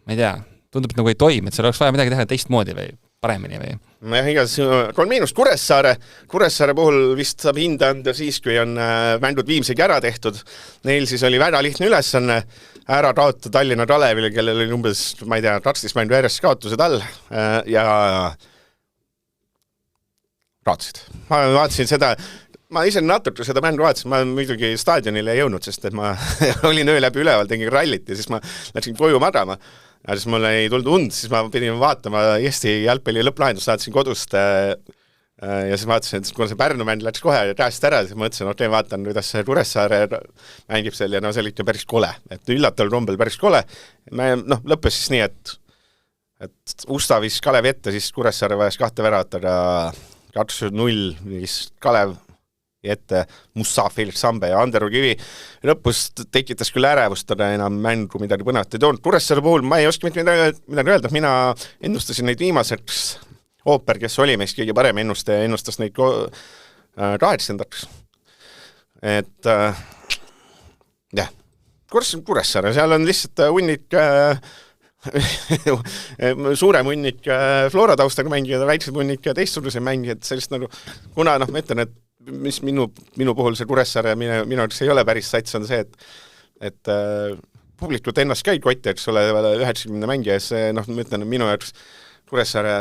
[SPEAKER 3] ma ei tea, tundub, et nagu ei toimi, et seal oleks vaja midagi teha teistmoodi või paremini või?
[SPEAKER 2] Jah, igas 3 miinust Kuressaare puhul vist saab hinda anda siis, kui on mängud Viimsiga ära tehtud. Neil siis oli väga lihtne ülesanne ära kaotada Tallinna Kalevile, kellel oli umbes, ma ei tea, 12 mängu järjest kaotused all ja kaotasid. Ma vaatasin seda, ma ise natuke seda mängu vaatasin, ma muidugi staadionile ei jõudnud, sest et ma olin öö läbi üleval, tegin rallit ja siis ma läksin koju magama. Ja siis mul ei tulnud und, siis ma pidin vaatama Eesti jalgpalli lõpplahendust, saatsin kodust ja siis vaatasin, et kuna see Pärnu mäng läks kohe käest ära, siis mõtlesin, okei, vaatan, kuidas see Kuressaare mängib seal ja see oli ikka päris kole. Et üllataval kombel päris kole. Lõppes siis nii, et Ustavis Kalev ette, siis Kuressaare vajas 2 väravat, aga 2-0 Kalev ette Musa, Felix Sambe ja Andero Kivi lõpus tekitas küll ärevust, aga enam mängu midagi põnevat ei toonud. Kuressaare puhul ma ei oska midagi öelda, mina ennustasin neid viimaseks Ooper, kes oli meist kõige parem ennustas neid 8. Et jah, Kuressaare, seal on lihtsalt hunnik suurem hunnik Flora taustaga mängijad, väiksed hunnik ja teistsuguse mängijad, sellist nagu, kuna ma ütlen, et mis minu puhul see Kuressaare minu arvates ei ole päris sats, on see, et publikut ennast käi kotti, eks ole, 90 mängija ees, ma ütlen, minu jaoks Kuressaare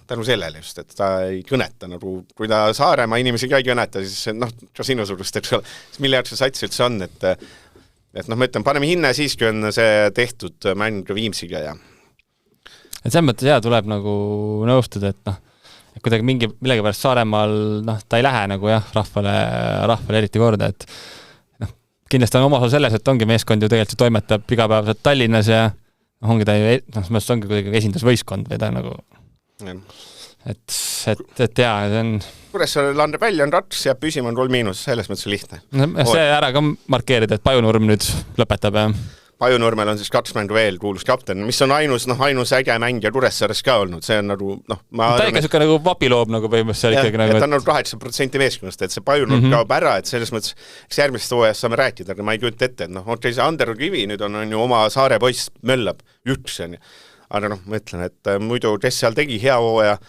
[SPEAKER 2] tänu sellele just, et ta ei kõneta, nagu kui ta Saaremaa inimesi ka ei kõneta, siis ka sinusugust, eks ole, mille jaoks see sats üldse on, et et noh, ma ütlen, paneme hinne siiski on see tehtud mäng Viimsiga ja
[SPEAKER 3] et selles mõttes tuleb nagu nõustuda, et noh, et kuidagi millegipärast Saaremaal ta ei lähe nagu rahvale eriti korda, et noh, kindlasti on oma osa selles, et ongi meeskond ju tegelikult toimetab igapäevaselt Tallinnas ja ongi ta ju, mõttes ongi kuidagi esindusvõistkond või ta nagu et jaa, see on
[SPEAKER 2] Kuressaare landab välja, on rats, jääb püsima, on 3-, selles mõttes lihtne.
[SPEAKER 3] See ära ka markeerida, et Pajunurm nüüd lõpetab ja
[SPEAKER 2] Pajunurmel on siis 2 mängu veel kuulus kapten, mis on ainus äge mängija Kuressaares ka olnud, see on nagu
[SPEAKER 3] ta ikka siuke nagu vapiloob nagu põhimõtteliselt ikkagi nagu
[SPEAKER 2] ta on nagu 8% meeskonnast, et see Pajunurm kaob ära, et selles mõttes järgmisest hooajast saame rääkida, aga ma ei kujuta ette, et see Ander Kivi nüüd on ju oma Saare poiss möllab, aga ma ütlen, et muidu kes seal tegi hea hooaja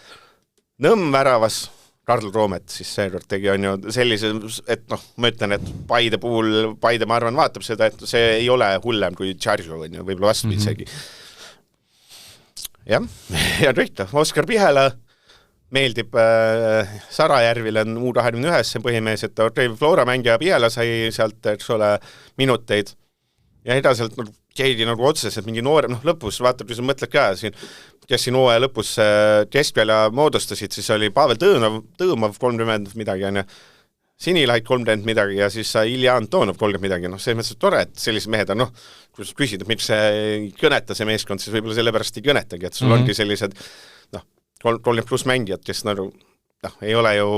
[SPEAKER 2] Nõmm väravas Karl Roomet, siis seekord tegi on ju sellise, et ma ütlen, et Paide puhul, Paide ma arvan vaatab seda, et see ei ole hullem kui Tšarjo, on ju, võib-olla vastu isegi. Jah, ja kõik, Oskar Pihela meeldib Sarajärvile on U21, see põhimees, et Flora mängija Pihela sai sealt, eks ole, minuteid ja edaselt keegi nagu otseselt mingi noore, lõpus vaatab, kui sa mõtled ka siin, kes siin hooaja lõpus keskvälja moodustasid, siis oli Pavel Tõõmov 30 midagi, on ju, Sinilaid 30 midagi ja siis Ilja Antonov 30 midagi, see mõttes tore, et sellised mehed on, kui sa küsid, et miks see ei kõneta see meeskond, siis võib-olla sellepärast ei kõnetagi, et sul ongi sellised 30 pluss mängijad, kes ei ole ju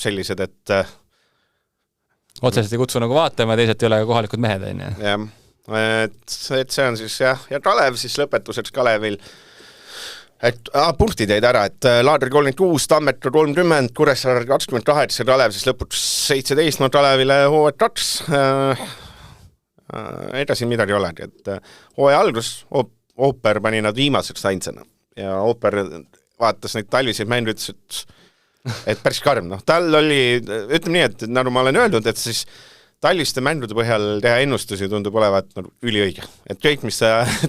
[SPEAKER 2] sellised, et
[SPEAKER 3] otseselt ei kutsu nagu vaatama, teised ei ole kohalikud mehed, on ju.
[SPEAKER 2] Jah, et see on siis ja Kalev siis lõpetuseks Kalevil et punktid jäid ära, et Laadri 36, Tammetra 30, Kuressaare 28, Kalev siis lõpuks 17, Kalevile hooaeg 2 edasi midagi ei olegi, et hooaja algus Ooper pani nad viimaseks ainsana ja Ooper vaatas neid talviseid mänge, ütles, et päris karm, tal oli, ütleme nii, et nagu ma olen öeldud, et siis talviste mängude põhjal teha ennustusi tundub olevat üliõige. Et kõik, mis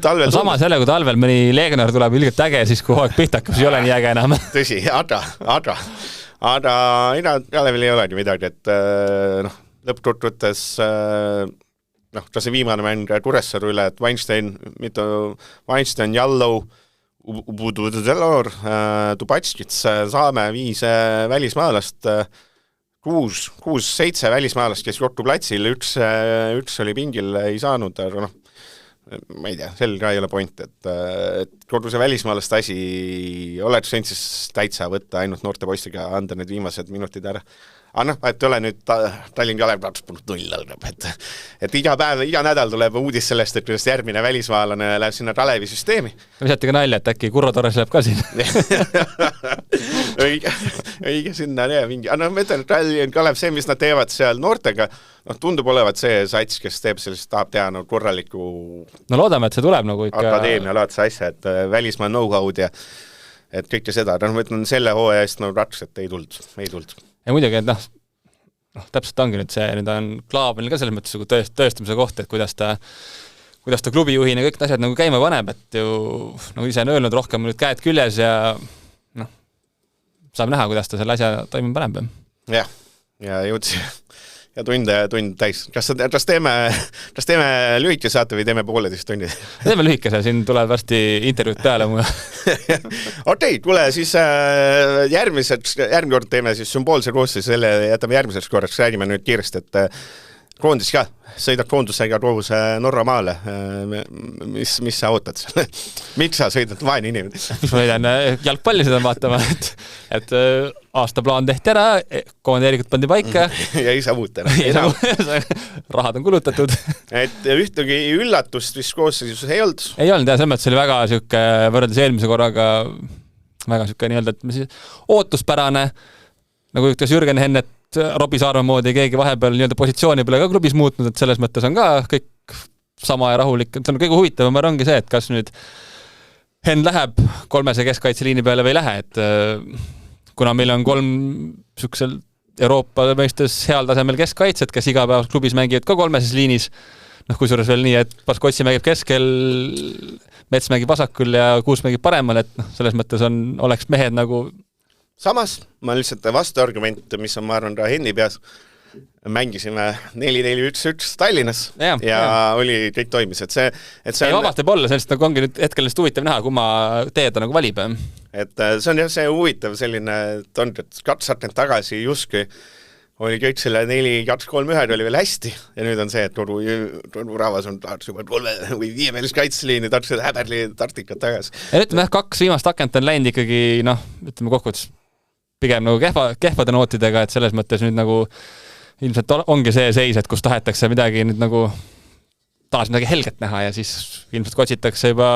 [SPEAKER 2] talvel
[SPEAKER 3] sama selle, kui talvel mõni legionar tuleb ilgelt äge, siis kui hooaeg pihta hakkab, siis ei ole nii äge enam.
[SPEAKER 2] Tõsi, aga Kalevil ei olegi midagi, et lõpptutvõttes ka see viimane mäng Kuressaare üle, et Weinstein, Jallow, Ubududelor, Tubatskits, Saame 5 välismaalast, 6-7 välismaalast, kes kokku platsil, üks oli pingil, ei saanud, aga ma ei tea, sel ka ei ole point, et kogu see välismaalaste asi oleks võinud siis täitsa võtta ainult noorte poistiga, anda need viimased minutid ära. Aga et ole nüüd Tallinn Kalev 2.0 algab, et iga päev, iga nädal tuleb uudis sellest, et kuidas järgmine välismaalane läheb sinna Kalevi süsteemi.
[SPEAKER 3] Visati ka nalja, et äkki Kurro Torres läheb ka siin.
[SPEAKER 2] õige sinna ja mingi, aga ma ütlen, et Tallinn Kalev, see, mis nad teevad seal noortega, tundub olevat see sats, kes teeb sellist, tahab teha korraliku
[SPEAKER 3] loodame, et see tuleb nagu ikka
[SPEAKER 2] akadeemia laadse asja, et välismaa know-how'd ja et kõike seda, ma ütlen selle hooaja eest raks, et ei tulnud.
[SPEAKER 3] Ja muidugi, et täpselt ongi nüüd see, nüüd on Klaavanil ka selles mõttes tõestamise koht, et kuidas ta klubijuhina kõik asjad nagu käima paneb, et ju nagu ise on öelnud, rohkem nüüd käed küljes ja saab näha, kuidas ta selle asja toimuma paneb.
[SPEAKER 2] Jah, ja jõudsi ja tund täis. Kas teeme lühike saate või teeme 1,5 tundi?
[SPEAKER 3] Teeme lühikese, siin tuleb varsti intervjuud peale mulle.
[SPEAKER 2] Okei, kuule, siis järgmine kord teeme siis sümboolse koostöö, selle jätame järgmiseks korraks, räägime nüüd kiiresti, et koondis ka, sõidad koondusega koos Norra maale. Mis sa ootad? Miks sa sõidad vaene inimene?
[SPEAKER 3] Miks ma sõidan jalgpalli seda vaatama, et aastaplaan tehti ära, komandeerikud pandi paika.
[SPEAKER 2] Ja ei saa muuta enam.
[SPEAKER 3] Rahad on kulutatud.
[SPEAKER 2] Et ühtegi üllatust vist koosseisus ei olnud?
[SPEAKER 3] Ei olnud, ja selles mõttes oli väga süke, võrreldes eelmise korraga väga süke nii-öelda, et ootuspärane, nagu ütles Jürgen Hennet, Robi Saarma moodi keegi vahepeal nii-öelda positsiooni pole ka klubis muutnud, et selles mõttes on ka kõik sama ja rahulik. See on kõige huvitavam, ongi see, et kas nüüd Henn läheb 3 keskkaitseliini peale või ei lähe, et kuna meil on 3 sükksel Euroopa mõistes heal tasemel keskkaitset, kes igapäevas klubis mängivad ka 3 liinis, kui suures veel nii, et Baskotsi mängib keskel, Mets mängib vasakul ja Kuus mängib paremal, et selles mõttes oleks mehed nagu
[SPEAKER 2] samas, ma lihtsalt vastuargument, mis on, ma arvan, ka Henni peas, mängisime 4-4-1-1 Tallinnas ja oli, kõik toimis, et see
[SPEAKER 3] ei, vabalt võib olla, sellest nagu ongi nüüd hetkel huvitav näha, kumma teed ta nagu valib.
[SPEAKER 2] Et see on jah see huvitav selline, et on, et 2 aastat tagasi justkui oli kõik selle 4-2-3-1 oli veel hästi ja nüüd on see, et Toru rahvas on tahaks juba 3 või 5 meeles kaitseliini, tahaks seda häberli tartikat tagasi.
[SPEAKER 3] Ja ütleme, 2 viimast akent on läinud ikkagi, ütleme kokkuvõttes pigem nagu kehvade nootidega, et selles mõttes nüüd nagu ilmselt ongi see seis, et kus tahetakse midagi nüüd nagu taas midagi helget näha ja siis ilmselt kotsitakse juba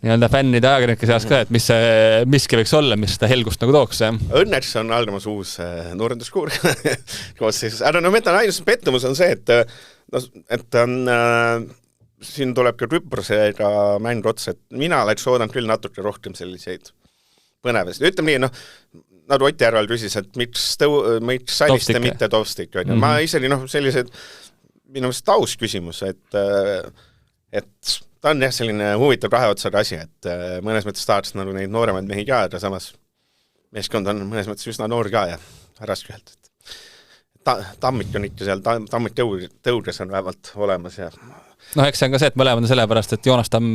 [SPEAKER 3] nii-öelda fännide ajakirjanike seas ka, et mis see miski võiks olla, mis seda helgust nagu tooks.
[SPEAKER 2] Õnneks on algamas uus noorenduskuur koosseisus. Aga no mõtlen, ainus pettumus on see, et on, siin tuleb ka Küprosega mäng otsa, et mina oleks oodanud küll natuke rohkem selliseid põnevasid. Ütleme nii, nagu Ott Järval küsis, et miks Saliste mitte Tovstik. Ma isegi sellised minu meelest taus küsimus, et ta on jah selline huvitav kaheotsaga asi, et mõnes mõttes tahaks nagu neid nooremaid mehi ka, aga samas meeskond on mõnes mõttes üsna noor ka ja raske öelda. Tammik on ikka seal, Tammik tõudes on vähemalt olemas ja
[SPEAKER 3] eks see on ka see, et mõlemad on sellepärast, et Joonas Tamm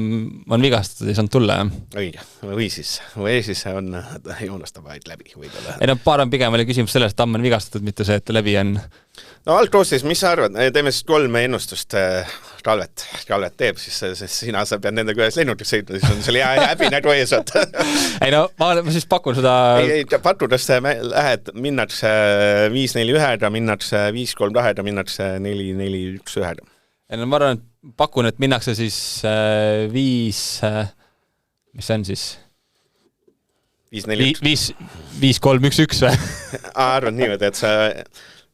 [SPEAKER 3] on vigastatud ja ei saanud tulla.
[SPEAKER 2] Õige, või siis on Joonas Tamm vaid läbi.
[SPEAKER 3] Ei paaran pigem oli küsimus sellest, et Tamm on vigastatud, mitte see, et läbi on.
[SPEAKER 2] No algkoosseis, mis sa arvad? Teeme siis 3 ennustust Kalvet teeb, siis sina sa pead nendega ühes lennukis sõitma, siis on selle häbi nägu ees.
[SPEAKER 3] Ei ma siis pakun seda...
[SPEAKER 2] Patudesse lähed, minnakse 5-4-1, minnakse 5-3-2, minnakse 4-4-1-1.
[SPEAKER 3] Ma arvan, et pakun, et minnakse siis 5, mis see on siis? 5-3-1-1 või?
[SPEAKER 2] Arvan niimoodi, et sa,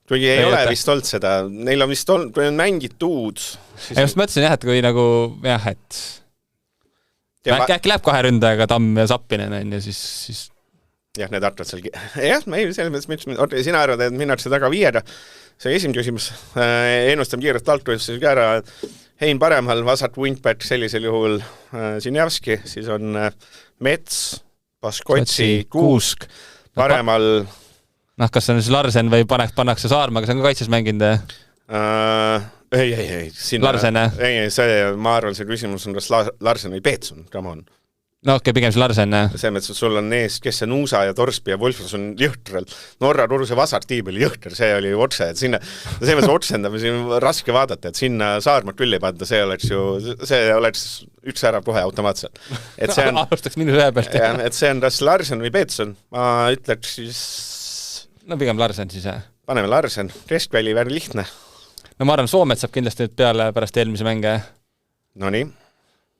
[SPEAKER 2] kuigi ei ole vist olnud seda, neil on vist olnud, kui on mängitud.
[SPEAKER 3] Ei, just mõtlesin jah, et kui nagu, et äkki läheb 2 ründajaga Tamm ja Sappinen ja siis...
[SPEAKER 2] Jah, need hakkavad seal... Jah, ma ei selles mõttes, sina arvad, et minnakse taga 5-ga. See esimene küsimus, ennustam kiirelt algkoosseis ka ära, Hein paremal, vasak wingback sellisel juhul Sinjavski, siis on Mets, Baskotsi, Kuusk, paremal...
[SPEAKER 3] kas see on siis Larsen või pannakse Saarma, kas on ka kaitses mänginud?
[SPEAKER 2] Ei.
[SPEAKER 3] Larsen, jah?
[SPEAKER 2] Ei, ma arvan, see küsimus on kas Larsen või Peetson, come on.
[SPEAKER 3] No okei, pigem see Larsen, jah.
[SPEAKER 2] See mõttes, et sul on ees, kes see Nuusa ja Torsby ja Wolfs on jõhtral. Norra Turuse vasak tiib oli jõhter, see oli otse, et sinna, see mõttes otsendame siin raske vaadata, et sinna Saarmat küll ei panda, see oleks üks ära kohe automaatselt.
[SPEAKER 3] Alustaks -1 pealt.
[SPEAKER 2] Et see on kas Larsen või Peetson, ma ütleks siis...
[SPEAKER 3] No pigem Larsen siis, jah.
[SPEAKER 2] Paneme Larsen, keskväli väga lihtne.
[SPEAKER 3] No ma arvan, Soomet saab kindlasti nüüd peale pärast eelmise mänge.
[SPEAKER 2] No nii.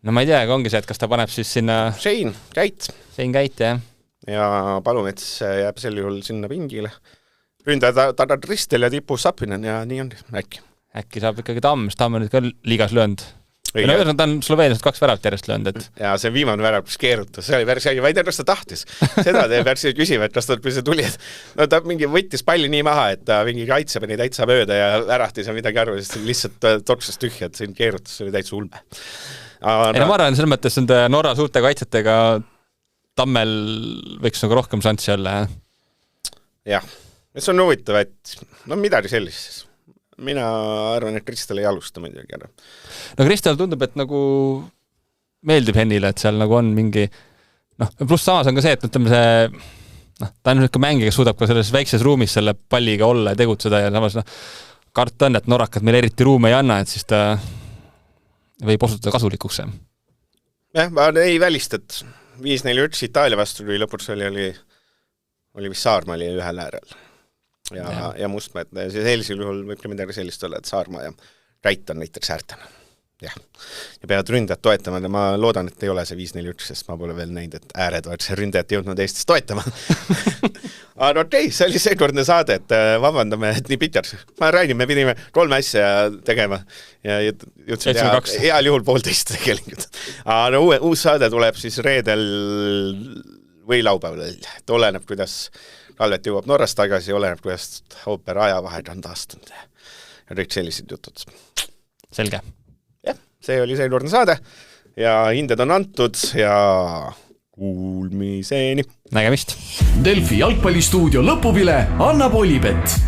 [SPEAKER 3] No ma ei tea, ongi see, et kas ta paneb siis sinna...
[SPEAKER 2] Sein Käit, jah. Ja Palumets jääb sel juhul sinna pingile. Ründaja tagad Ristel ja tipu Sappinen ja nii on äkki. Äkki
[SPEAKER 3] saab ikkagi Tamm, sest Tamm on nüüd ka liigas löönud. Ta on Sloveeniast 2 väravt järjest löönud, et... Ja
[SPEAKER 2] see viimane värav, kus keerutas, see oli päris ägi, ma ei tea, kas ta tahtis. Seda teeb päris küsima, et kas ta, kui see tuli, et no ta mingi võttis palli nii maha, et ta mingi kaitse pani täitsa mööda ja värahtis ja midagi arvu, sest lihtsalt tokses tühja, et siin keerutas, see oli täitsa ulme.
[SPEAKER 3] Ei, ma arvan, selles mõttes nende Norra suurte kaitsetega Tammel võiks nagu rohkem šanssi olla.
[SPEAKER 2] Jah, see on huvitav, et no midagi sellist. Mina arvan, et Kristel ei alusta midagi ära.
[SPEAKER 3] No Kristel tundub, et nagu meeldib Hennile, et seal nagu on mingi pluss samas on ka see, et ütleme see ta on niisugune mängija, kes suudab ka selles väikses ruumis selle palliga olla ja tegutseda ja samas karta on, et Norrakad meil eriti ruume ei anna, et siis ta võib osutuda kasulikuks.
[SPEAKER 2] Jah, ma ei välist, et 5-4-1 Itaalia vastu, kui lõpuks oli vist Saarma oli ühel äärel. Ja Mustmäe, et sellisel juhul võib ka midagi sellist olla, et Saarma ja Rait on näiteks äärtena. Jah. Ja peavad ründajat toetama, ja ma loodan, et ei ole see 5-4-1, sest ma pole veel näinud, et ääred oleks ründajat jõudnud Eestis toetama. Aga okei, see oli seekordne saade, et vabandame, et nii pikalt. Ma räägin, me pidime 3 asja tegema ja jõudsin heal juhul 1,5 tegelikult. Aga uus saade tuleb siis reedel või laupäeval. Et oleneb, kuidas Kalvet jõuab Norrast tagasi, oleneb, kuidas ooper ajavahed on taastunud ja kõik sellised jutud.
[SPEAKER 3] Selge.
[SPEAKER 2] Jah, see oli seekordne saade ja hinded on antud ja Kuulmiseni.
[SPEAKER 3] Nägemist.
[SPEAKER 1] Delfi jalgpallistuudio lõpuvile annab Olipet.